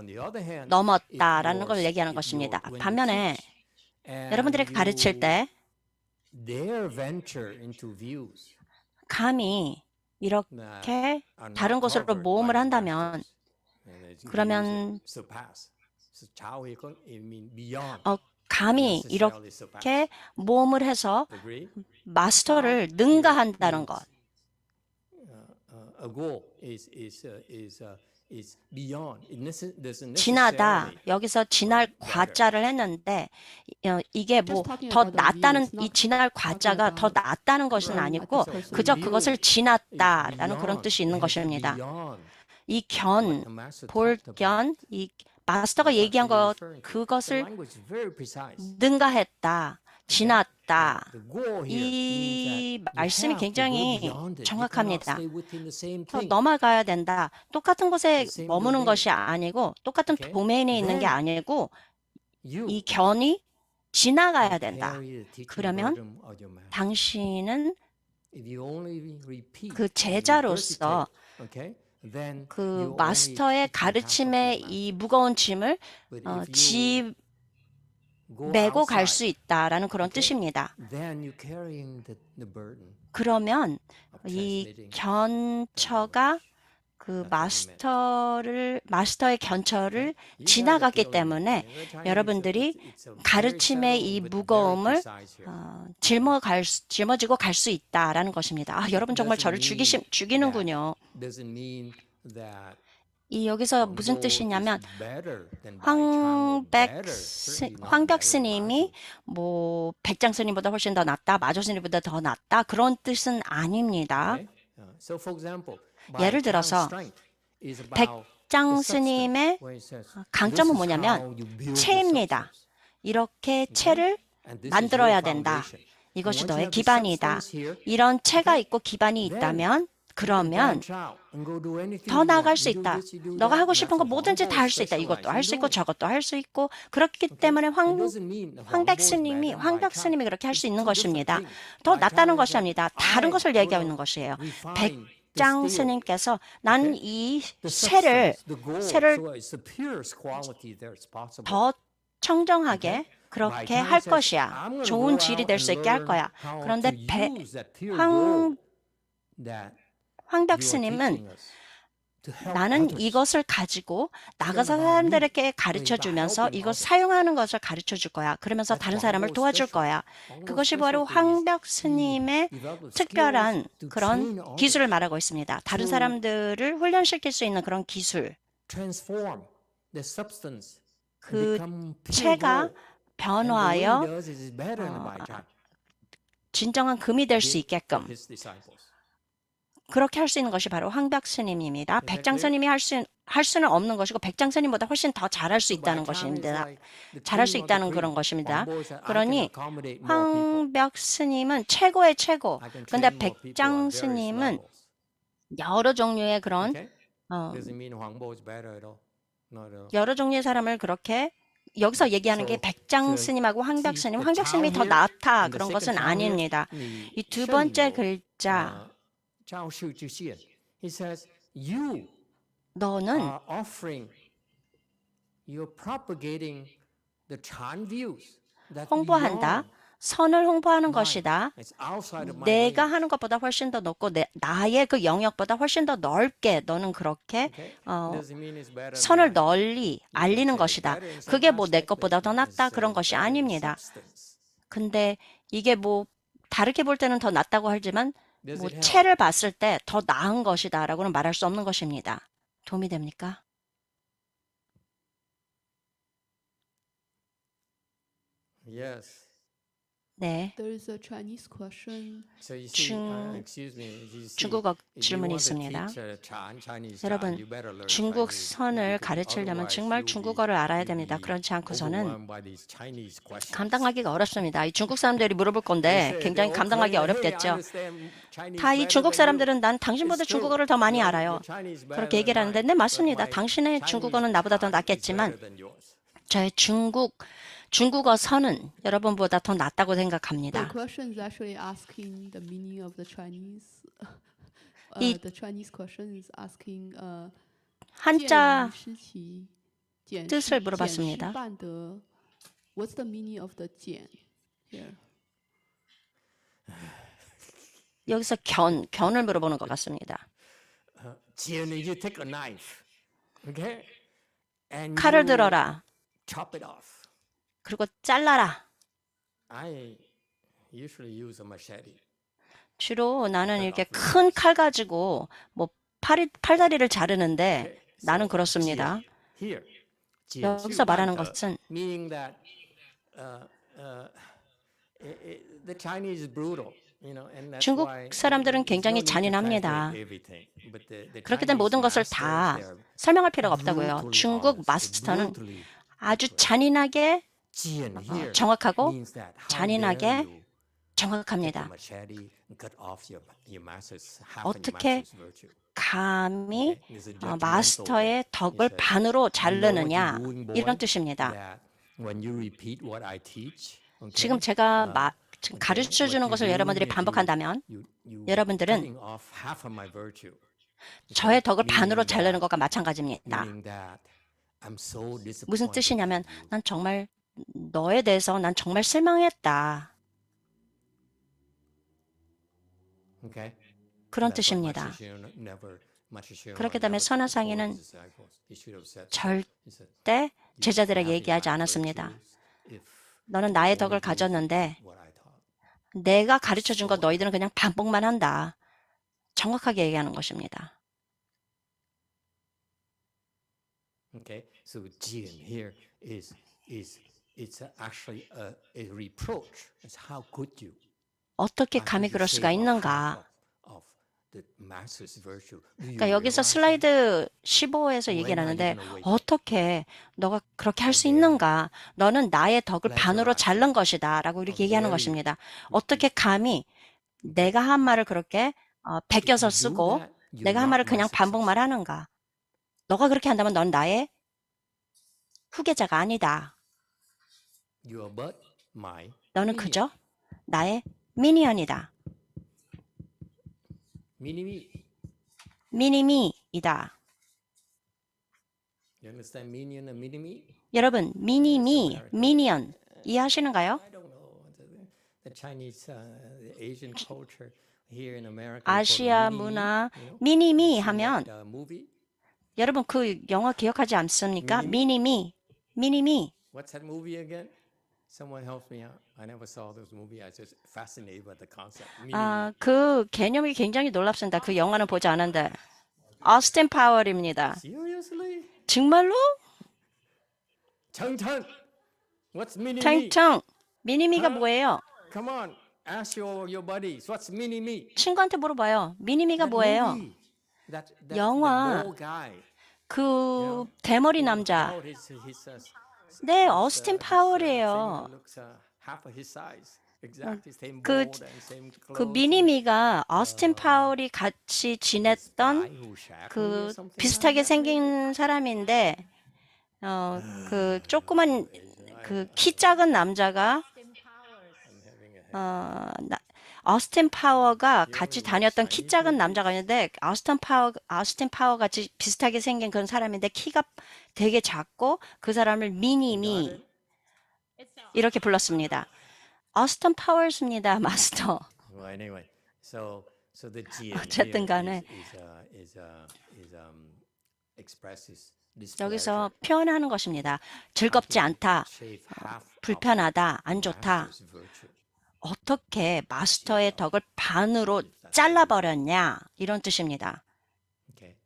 넘었다라는 걸 얘기하는 것입니다. 반면에 여러분들이 가르칠 때 감히 이렇게 다른 곳으로 모험을 한다면 그러면 감히 이렇게 모험을 해서 마스터를 능가한다는 것. 지나다 여기서 지날 과자를 했는데 이게 뭐 더 낫다는 이 지날 과자가 더 낫다는 것은 아니고 그저 그것을 지났다라는 그런 뜻이 있는 것입니다. 이 견, 볼견, 이 마스터가 얘기한 것 그것을 능가했다, 지났다. 이 말씀이 굉장히 정확합니다. 더 넘어가야 된다. 똑같은 곳에 머무는 것이 아니고 똑같은 도메인에 있는 게 아니고 이 견이 지나가야 된다. 그러면 당신은 그 제자로서 그 마스터의 가르침의 이 무거운 짐을 메고 갈 수 있다라는 그런 뜻입니다. 그러면 이 견처가 그 마스터의 견처를 지나갔기 때문에 여러분들이 가르침의 이 무거움을 짊어지고 갈 수 있다라는 것입니다. 여러분 정말 저를 죽이는군요. 여기서 무슨 뜻이냐면 황벽 스님이 뭐 백장 스님보다 훨씬 더 낫다, 마조 스님보다 더 낫다 그런 뜻은 아닙니다. 예를 들어서 백장 스님의 강점은 뭐냐면 체입니다. 이렇게 체를 만들어야 된다. 이것이 너의 기반이다. 이런 체가 있고 기반이 있다면 그러면 더 나아갈 수 있다. 너가 하고 싶은 거 뭐든지 다 할 수 있다. 이것도 할 수 있고 저것도 할 수 있고 그렇기 때문에 황벽 스님이 그렇게 할 수 있는 것입니다. 더 낫다는 것이 아닙니다. 다른 것을 얘기하고 있는 것이에요. 백장 스님께서 난 이 새를 더 청정하게 그렇게 할 것이야. 좋은 질이 될 수 있게 할 거야. 그런데 황벽 스님은 나는 이것을 가지고 나가서 사람들에게 가르쳐 주면서 이것 사용하는 것을 가르쳐 줄 거야. 그러면서 다른 사람을 도와줄 거야. 그것이 바로 황벽 스님의 특별한 그런 기술을 말하고 있습니다. 다른 사람들을 훈련시킬 수 있는 그런 기술. 그 체가 변화하여 진정한 금이 될 수 있게끔 그렇게 할 수 있는 것이 바로 황벽 스님입니다. 백장 스님이 할 수는 없는 것이고 백장 스님보다 훨씬 더 잘할 수 있다는 것입니다. 잘할 수 있다는 그런 것입니다. 그러니 황벽 스님은 최고의 최고. 근데 백장 스님은 여러 종류의 그런 여러 종류의 사람을 그렇게 여기서 얘기하는 게 백장 스님하고 황벽 스님, 황벽 스님이 더 낫다 그런 것은 아닙니다. 이 두 번째 글자 너는 홍보한다. 선을 홍보하는 것이다. 내가 하는 것보다 훨씬 더 높고 나의 그 영역보다 훨씬 더 넓게 너는 그렇게 선을 널리 알리는 것이다. 그게 뭐 내 것보다 더 낫다 그런 것이 아닙니다. 근데 이게 뭐 다르게 볼 때는 더 낫다고 하지만 뭐 체를 봤을 때 더 나은 것이다라고는 말할 수 없는 것입니다. 도움이 됩니까? 네, There is a Chinese question. So you see, 중- excuse me, you see, 중국어 if you 질문이 want to 있습니다. teach, Chinese, 여러분, you better learn 중국 Chinese, 선을 because 가르치려면 otherwise 정말 you'll be- 중국어를 알아야 you'll 됩니다. be 그렇지 않고서는 overwhelmed by these Chinese questions. 감당하기가 어렵습니다. 이 중국 사람들이 물어볼 They 건데 say, 굉장히 they all 감당하기 claim, "Hey, I 어렵겠죠. understand Chinese 다 이 better 중국 than you." 사람들은 난 당신보다 It's true. 중국어를 더 많이 Your 알아요. Chinese better 그렇게 than 얘기를 하는데, mine, 네, but 맞습니다. my 당신의 Chinese 중국어는 나보다 더 tongue is 낫겠지만 better than yours. 저의 중국어 선은 여러분보다 더 낫다고 The 생각합니다. question is actually asking the meaning of the Chinese. 이- The Chinese question is asking 한자 见于诗其 简 뜻을 是 물어봤습니다. 办得 What's the meaning of the 简 here? 여기서 견을 물어보는 것 같습니다. Jian, you take a knife, okay, and 칼을 you 들어라. chop it off. 그리고 잘라라. I usually use a machete. 주로 나는 이렇게 큰 칼 가지고 뭐 팔다리를 자르는데 나는 그렇습니다. Here, 여기서 말하는 것은 meaning that the Chinese is brutal. You know, and that's 중국 why 사람들은 there's no 굉장히 need to 잔인합니다. translate everything. But the 그렇기 때문에 Chinese 모든 것을 masters, 다 they're 설명할 필요가 없다고요. brutally 중국 honest, 마스터는 brutally 아주 잔인하게 Jian here 정확하고 means that how 잔인하게 dare you take a 정확합니다. machete and cut off your master's half of your 어떻게 master's virtue. 감히 Okay? There's a judgmental 마스터의 way. 덕을 It's a, 반으로 "You know what 자르느냐 you're doing, boy? 이런 뜻입니다. That when you repeat what I teach, okay, 지금 제가 지금 okay, 가르쳐 what 주는 you're 것을 doing 여러분들이 is 반복한다면 you 여러분들은 cutting off half of my virtue. 저의 덕을 Meaning 반으로 that- 자르는 것과 마찬가지입니다. meaning that I'm so 무슨 disappointed 뜻이냐면 in you. 난 정말 너에 대해서 난 정말 실망했다. Okay? 그런 That's what 뜻입니다. Master Shiro 그렇기 never 때문에 told his 선하상이는 disciples. He should have said, 절대 he said, "You 제자들에게 have 얘기하지 my 않았습니다. virtues if 너는 you 나의 only 덕을 do 가졌는데 what I taught." 내가 가르쳐 준 거 너희들은 그냥 반복만 한다. 정확하게 얘기하는 것입니다. Okay, so Jian here is it's actually a reproach. It's how could you? 어떻게 How 감히 could you 그럴 수가 say 있는가? of the master's virtue? Do you 그러니까 여기서 realize 슬라이드 15에서 When 얘기를 are you 하는데 gonna wake up? 어떻게 너가 그렇게 할 수 How dare 있는가? 너는 나의 덕을 반으로 Plagiarize. 자른 것이다. 라고 이렇게 How 얘기하는 dare you 것입니다. 어떻게 감히 내가 한 말을 그렇게 베껴서 If you do 쓰고 that, you're 내가 한 not 말을 my 그냥 반복만 successor. 하는가? 너가 그렇게 한다면 넌 나의 후계자가 아니다. You are but my 너는 minion. 그저 나의 미니언이다. Mini-me. 미니미이다. You understand minion and mini-me? 여러분, 미니미, 미니언 이해하시는가요? I don't know. The Chinese, the Asian culture here in America. 아시아 문화 미니미 하면 movie. 여러분 그 영화 기억하지 않습니까? 미니미? 미니미. What's that movie again? Someone help me out. I never saw this movie. I was just fascinated by the concept. Mini-me. 그 개념이 굉장히 놀랍습니다. 그 영화는 보지 않았는데. 어스틴 파월입니다. Seriously? 정말로? 청청. What's mini-me? 탱청. 미니미가 뭐예요? Come on. Ask your buddies. What's mini-me? 친구한테 물어봐요. 미니미가 That 뭐예요? movie. That 영화. the bald guy. 그 대머리 남자. 네, 어스틴 파월이에요. 그 미니미가 어스틴 파월이 같이 지냈던 그 비슷하게 생긴 사람인데 그 조그만 그 키 작은 남자가 어스틴 파워가 같이 다녔던 키 작은 남자가 있는데 어스틴 파워 같이 비슷하게 생긴 그런 사람인데 키가 되게 작고 그 사람을 미니미 이렇게 불렀습니다. 어스틴 파워였습니다, 마스터. Well, anyway, so the 어쨌든 간에 여기서 표현하는 것입니다. 즐겁지 않다, 불편하다, 안 좋다. 어떻게 마스터의 덕을 반으로 잘라버렸냐 이런 뜻입니다. Okay.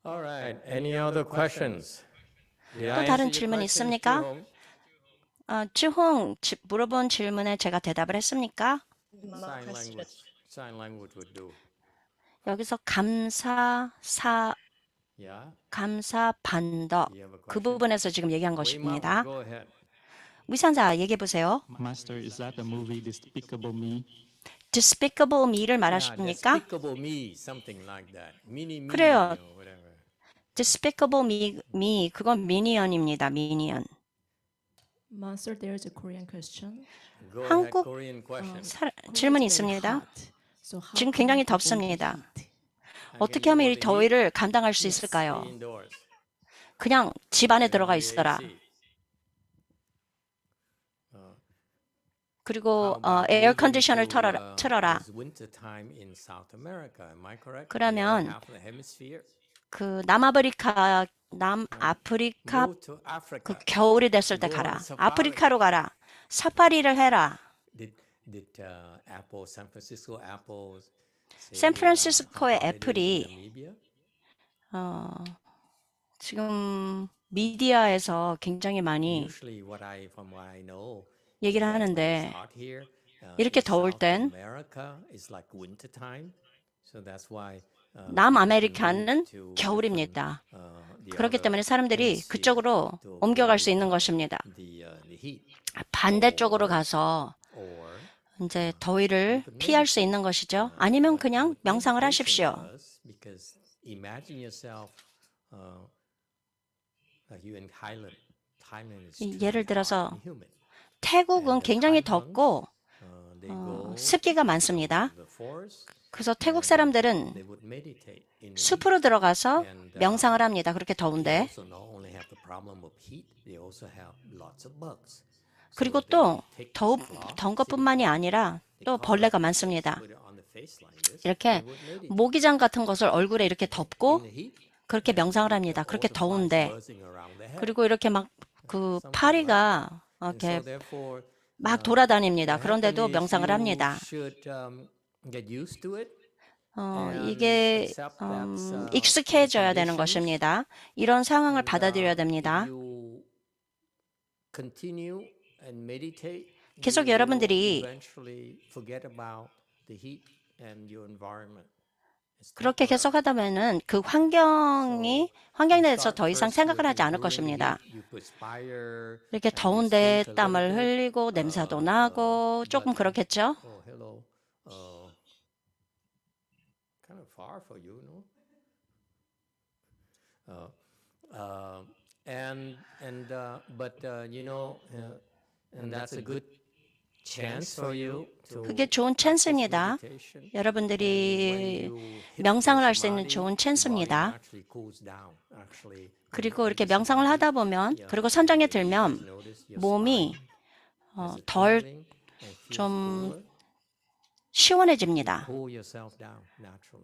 All right. Any other questions? 또 다른 질문 있습니까? 쯔홍 물어본 질문에 제가 대답을 했습니까? Mark question. Sign language would do. 여기서 Yeah. 감사 반더 You have a 그 question? 부분에서 지금 얘기한 Wei Mao, 것입니다. go ahead. 위상자 얘기해 보세요. Master, is that the movie Despicable Me? Despicable Me를 Yeah, 말하십니까? Despicable Me, something like that. Mini Me 그래요. or whatever. Despicable Me 그건 미니언입니다. 미니언. Master, there is a Korean question. Go ahead, 한국 Korean question. 질문이 Korea is very 있습니다. hot. So how 지금 can 굉장히 we control the 덥습니다. heat? 어떻게 하면 이 더위를 감당할 수 있을까요? Stay indoors. 그냥 집 안에 들어가 And 있어라. AC. 그리고 How about 에어 moving 컨디션을 to, 틀어라. it's winter time in South America. Am I correct? 그러면 The other half of the hemisphere. 그 남아프리카 Go to Africa. 그 겨울이 됐을 때 Go 가라. on safari. 아프리카로 가라. 사파리를 해라. Did Apple, San Francisco Apple say, 샌프란시스코의 how hot it is in 애플이 Namibia? 지금 미디어에서 굉장히 많이 Usually from what I know, 얘기를 when 하는데 it's hot here, 이렇게 in 더울 South 땐 America is like winter time. So that's why 남아메리카는 people move to 겨울입니다. different, the 그렇기 other 때문에 사람들이 hemisphere 그쪽으로 to 옮겨갈 수 avoid, 있는 것입니다. the heat. 반대쪽으로 가서 Or 이제 더위를 피할 수 있는 것이죠. 아니면 그냥 명상을 하십시오. Because imagine yourself like you in Thailand. Thailand is 예를 extremely 들어서 hot and humid. 태국은 굉장히 덥고 They go 습기가 많습니다. to the forest. 그래서 태국 사람들은 They would meditate in the heat. sup으로 들어가서 명상을 합니다. 그렇게 They 더운데. also not only have the problem of heat, they also have lots of bugs. 그리고 So 또 they take this cloth, 더운 것뿐만이 아니라 또 벌레가 많습니다. put it on the face like this, 이렇게 they would meditate. 모기장 같은 것을 얼굴에 이렇게 덮고 In the heat, 그렇게 명상을 합니다. 그렇게 all the flies 더운데. buzzing around the head. 그리고 이렇게 막 그 파리가 And 이렇게 so therefore, 막 돌아다닙니다. what 그런데도 happen is 명상을 you 합니다. should, get used to it. 이게 accept that, 익숙해져야 되는 conditions. 것입니다. 이런 상황을 받아들여야 됩니다. If you continue and meditate, 계속 you will 여러분들이 eventually forget about the heat and your environment. It's 그렇게 temporary. 계속 하다 보면은 그 환경에 대해서 더 이상 생각을 하지 않을 것입니다. 이렇게 더운데 땀을 흘리고 냄새도 나고 조금 그렇겠죠? Oh, hello. Kind of far for you, no? And that's a good chance for you to 그게 좋은 찬스입니다. meditation. 여러분들이 명상을 할 수 있는 좋은 찬스입니다. 그리고 이렇게 명상을 하다 보면 그리고 선정에 들면 몸이 덜 좀 시원해집니다.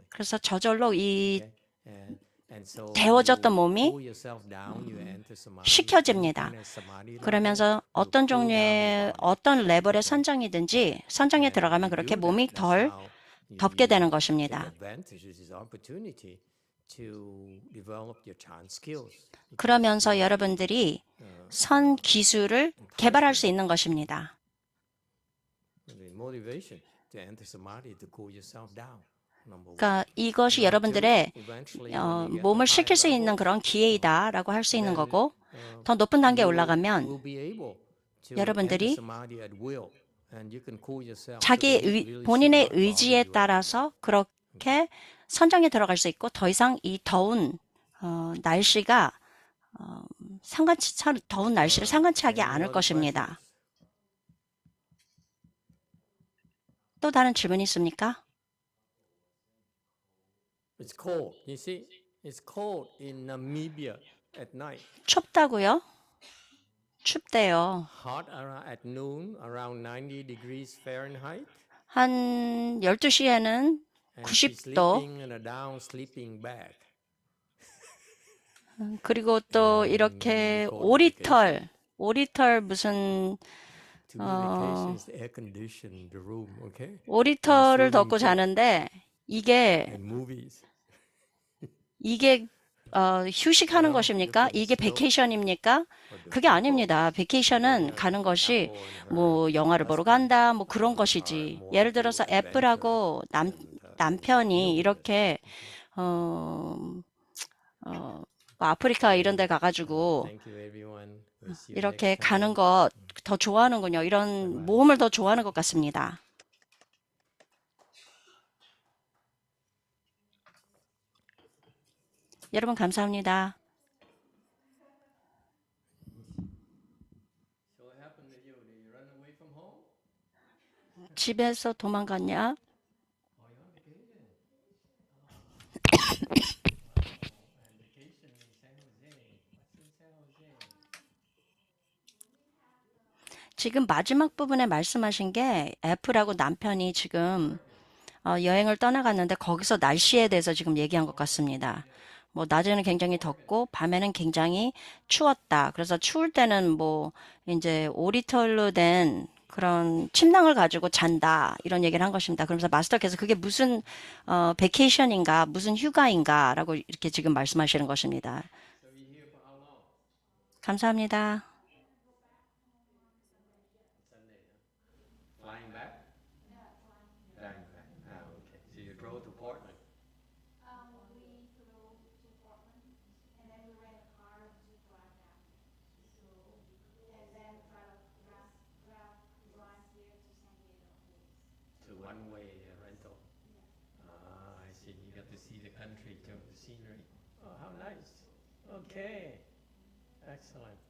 그래서 저절로 이 데워졌던 몸이 식혀집니다. 그러면서 어떤 종류의 어떤 레벨의 선정에 들어가면 그렇게 몸이 덜 덥게 되는 것입니다. 그러면서 여러분들이 선 기술을 개발할 수 있는 것입니다. 그러니까 이것이 여러분들의 몸을 식힐 수 있는 그런 기회이다라고 할 수 있는 거고 더 높은 단계에 올라가면 여러분들이 본인의 의지에 따라서 그렇게 선정에 들어갈 수 있고 더 이상 이 더운 날씨가 더운 날씨를 상관치 하지 않을 것입니다. 또 다른 질문이 있습니까? It's cold. You see, it's cold in Namibia at night. 춥다고요? 춥대요. Hot at noon, around 90 degrees Fahrenheit. 한 12시에는 And she's 90도. sleeping in a down sleeping bag. 그리고 또 이렇게 오리털 무슨 To me, vacation is air condition the room, okay? 오리털을 덮고 자는데 이게 And movies. 휴식하는 것입니까? 이게 베케이션입니까? 그게 아닙니다. 베케이션은 가는 것이 뭐 영화를 보러 간다, 뭐 그런 것이지. 예를 들어서 애플하고 남편이 이렇게 뭐 아프리카 이런 데 가가지고 Thank you, everyone. We'll see you 이렇게 next time. 가는 것 더 좋아하는군요. 이런 모험을 더 좋아하는 것 같습니다. 여러분 감사합니다. So what happened to you? Did you run away from home? 집에서 도망갔냐? Oh, you're on vacation. And vacation in San Jose. What's in San Jose? 지금 마지막 부분에 말씀하신 게 애플하고 남편이 지금 여행을 떠나갔는데 거기서 날씨에 대해서 지금 얘기한 것 같습니다. 뭐 낮에는 굉장히 덥고 밤에는 굉장히 추웠다. 그래서 추울 때는 뭐 이제 오리털로 된 그런 침낭을 가지고 잔다 이런 얘기를 한 것입니다. 그러면서 마스터께서 그게 무슨 베케이션인가 무슨 휴가인가라고 이렇게 지금 말씀하시는 것입니다. So you here for how long? 감사합니다. Sunday, huh? Flying back? Flying back. Ah, okay. So you drove to Portland. To one-way rental. Ah, I see. You got to see the country too, the scenery. Oh, how nice. Okay. Excellent.